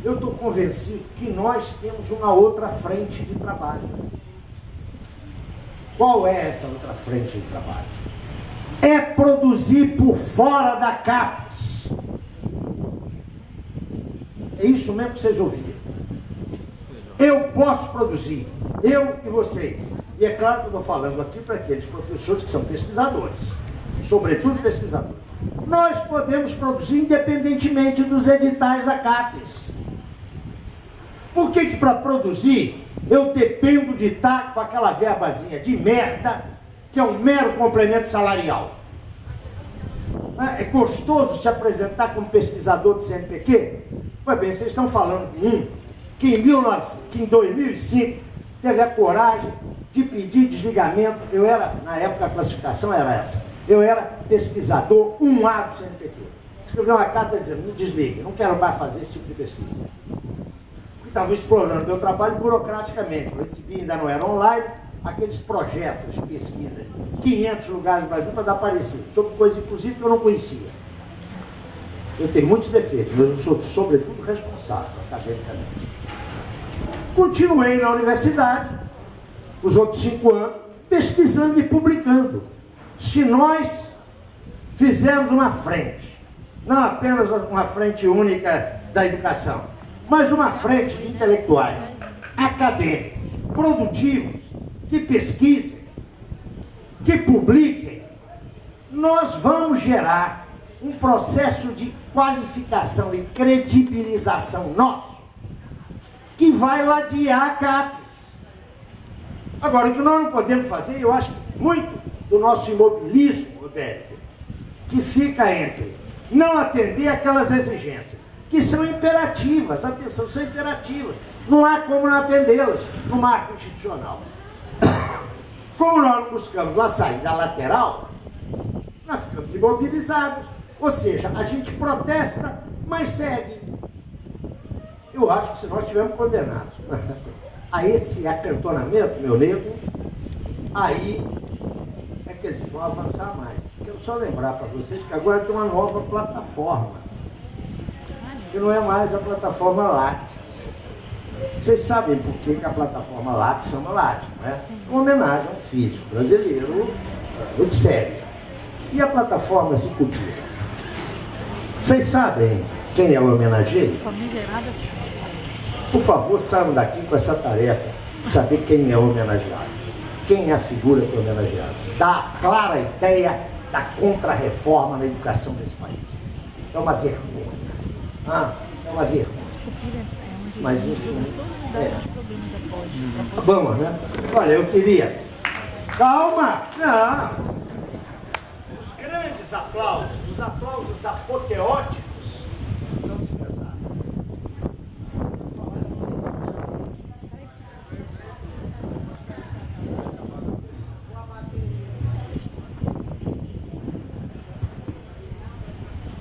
Eu estou convencido que nós temos uma outra frente de trabalho. Qual é essa outra frente de trabalho? É produzir por fora da CAPES. É isso mesmo que vocês ouviram. Eu posso produzir, eu e vocês. E é claro que eu estou falando aqui para aqueles professores que são pesquisadores, sobretudo pesquisadores. Nós podemos produzir independentemente dos editais da CAPES. Por que para produzir eu dependo de estar com aquela verbazinha de merda, que é um mero complemento salarial? É gostoso se apresentar como pesquisador do CNPq? Pois bem, vocês estão falando de um que em 2005 teve a coragem de pedir desligamento. Eu era, na época a classificação era essa, eu era pesquisador 1A do CNPq. Escreveu uma carta dizendo, me desligue, não quero mais fazer esse tipo de pesquisa. Estava explorando meu trabalho burocraticamente. Eu recebi, ainda não era online, aqueles projetos de pesquisa, 500 lugares no Brasil para dar parecer, sobre coisas, inclusive, que eu não conhecia. Eu tenho muitos defeitos, mas eu sou, sobretudo, responsável academicamente. Continuei na universidade, os outros 5 anos, pesquisando e publicando. Se nós fizermos uma frente, não apenas uma frente única da educação, mas uma frente de intelectuais, acadêmicos, produtivos, que pesquisem, que publiquem, nós vamos gerar um processo de qualificação e credibilização nosso, que vai ladear a CAPES. Agora, o que nós não podemos fazer, eu acho que muito do nosso imobilismo, Odélio, que fica entre não atender aquelas exigências, que são imperativas, atenção, são imperativas. Não há como não atendê-las no marco institucional. Como nós não buscamos uma saída lateral, nós ficamos imobilizados. Ou seja, a gente protesta, mas segue. Eu acho que se nós estivermos condenados a esse acantonamento, meu nego, aí é que eles vão avançar mais. Quero só lembrar para vocês que agora tem uma nova plataforma, que não é mais a plataforma Lattes. Vocês sabem por que a plataforma Lattes chama Lattes, não é? Uma homenagem a um físico brasileiro, muito sério. E a plataforma Cicultura? Vocês sabem quem ela homenageia? Por favor, saiam daqui com essa tarefa de saber quem é homenageado. Quem é a figura que é homenageada? Dá a clara ideia da contra-reforma na educação desse país. É uma vergonha. É uma vergonha. Mas, enfim, Vamos, né? Olha, eu queria... Calma! Não! Os grandes aplausos, os aplausos apoteóticos, são dispensados.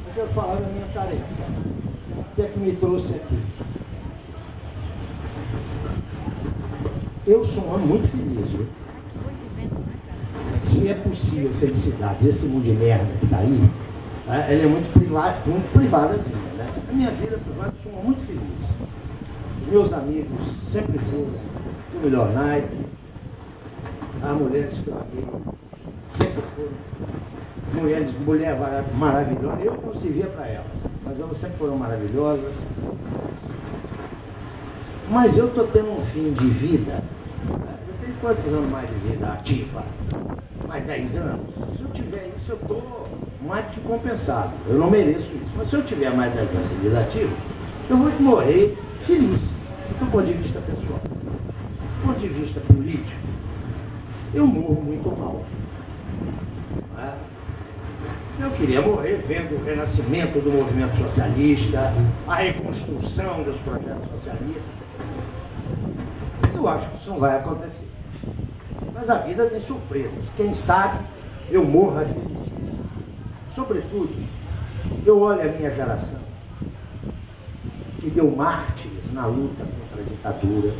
Eu quero falar da minha tarefa. O que é que me trouxe aqui? Eu sou um homem muito feliz, viu? Se é possível felicidade, esse mundo de merda que está aí, ela é muito privadazinha, né? A minha vida privada, eu sou um homem muito feliz. Os meus amigos sempre foram do melhor naipe, as mulheres que eu amei sempre foram mulheres maravilhosas. Eu não servia para elas, mas elas sempre foram maravilhosas. Mas eu estou tendo um fim de vida. Eu tenho quantos anos mais de vida ativa? Mais 10 anos? Se eu tiver isso, eu estou mais do que compensado. Eu não mereço isso. Mas se eu tiver mais 10 anos de vida ativa, eu vou morrer feliz. Do ponto de vista pessoal. Do ponto de vista político, eu morro muito mal. Eu queria morrer vendo o renascimento do movimento socialista, a reconstrução dos projetos socialistas. Eu acho que isso não vai acontecer. Mas a vida tem surpresas. Quem sabe eu morra felicíssimo. Sobretudo, eu olho a minha geração, que deu mártires na luta contra a ditadura,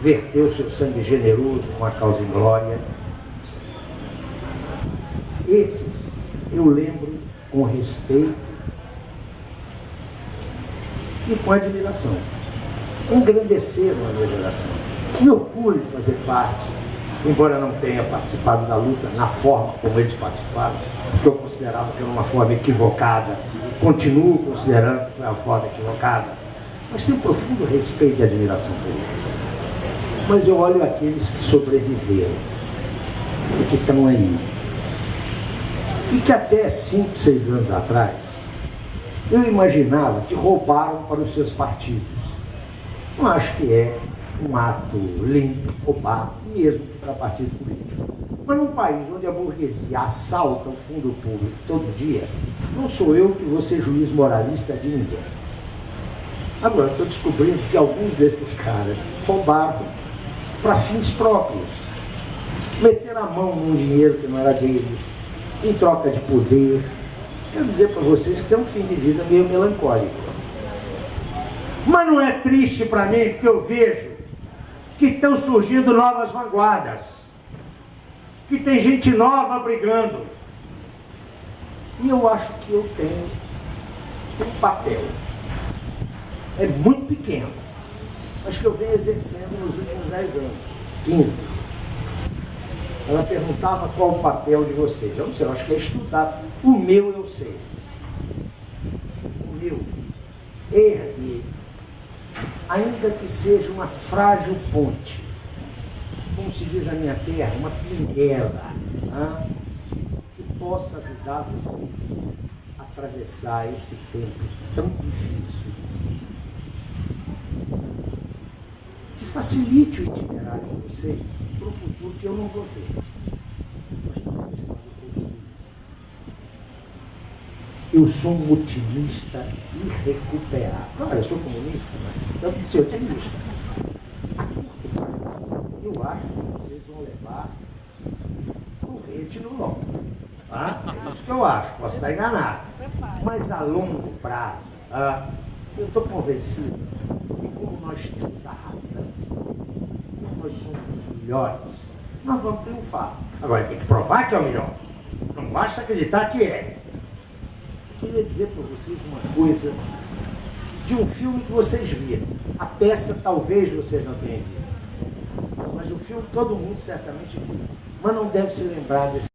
verteu seu sangue generoso com a causa em glória. Esses eu lembro com respeito e com admiração. Engrandeceram a minha geração. Me orgulho de fazer parte, embora não tenha participado da luta na forma como eles participaram, porque eu considerava que era uma forma equivocada, continuo considerando que foi uma forma equivocada, mas tenho profundo respeito e admiração por eles. Mas eu olho aqueles que sobreviveram e que estão aí. E que até 5, 6 anos atrás, eu imaginava que roubaram para os seus partidos. Não acho que é um ato limpo roubar, mesmo para partido político. Mas num país onde a burguesia assalta o fundo público todo dia, não sou eu que vou ser juiz moralista de ninguém. Agora, estou descobrindo que alguns desses caras roubaram para fins próprios. Meteram a mão num dinheiro que não era deles, em troca de poder. Quero dizer para vocês que é um fim de vida meio melancólico. Mas não é triste para mim, porque eu vejo que estão surgindo novas vanguardas, que tem gente nova brigando. E eu acho que eu tenho um papel. É muito pequeno, mas que eu venho exercendo nos últimos 10 anos, 15. Ela perguntava qual o papel de vocês. Eu não sei, eu acho que é estudar. O meu eu sei. O meu é erguer, ainda que seja uma frágil ponte, como se diz na minha terra, uma pinguela, que possa ajudar vocês a atravessar esse tempo tão difícil, que facilite o itinerário de vocês para um futuro que eu não vou ver, mas que vocês podem construir. Eu sou um otimista irrecuperável. Claro, eu sou comunista, mas eu tenho que ser otimista. A curto prazo, eu acho que vocês vão levar um rede no longo. É isso que eu acho, posso estar enganado. Mas a longo prazo, eu estou convencido que como nós temos a razão, como nós somos os melhores, nós vamos triunfar. Agora, tem que provar que é o melhor. Não basta acreditar que é. Eu queria dizer para vocês uma coisa de um filme que vocês viram. A peça talvez vocês não tenham visto. Mas o filme todo mundo certamente viu. Mas não deve se lembrar desse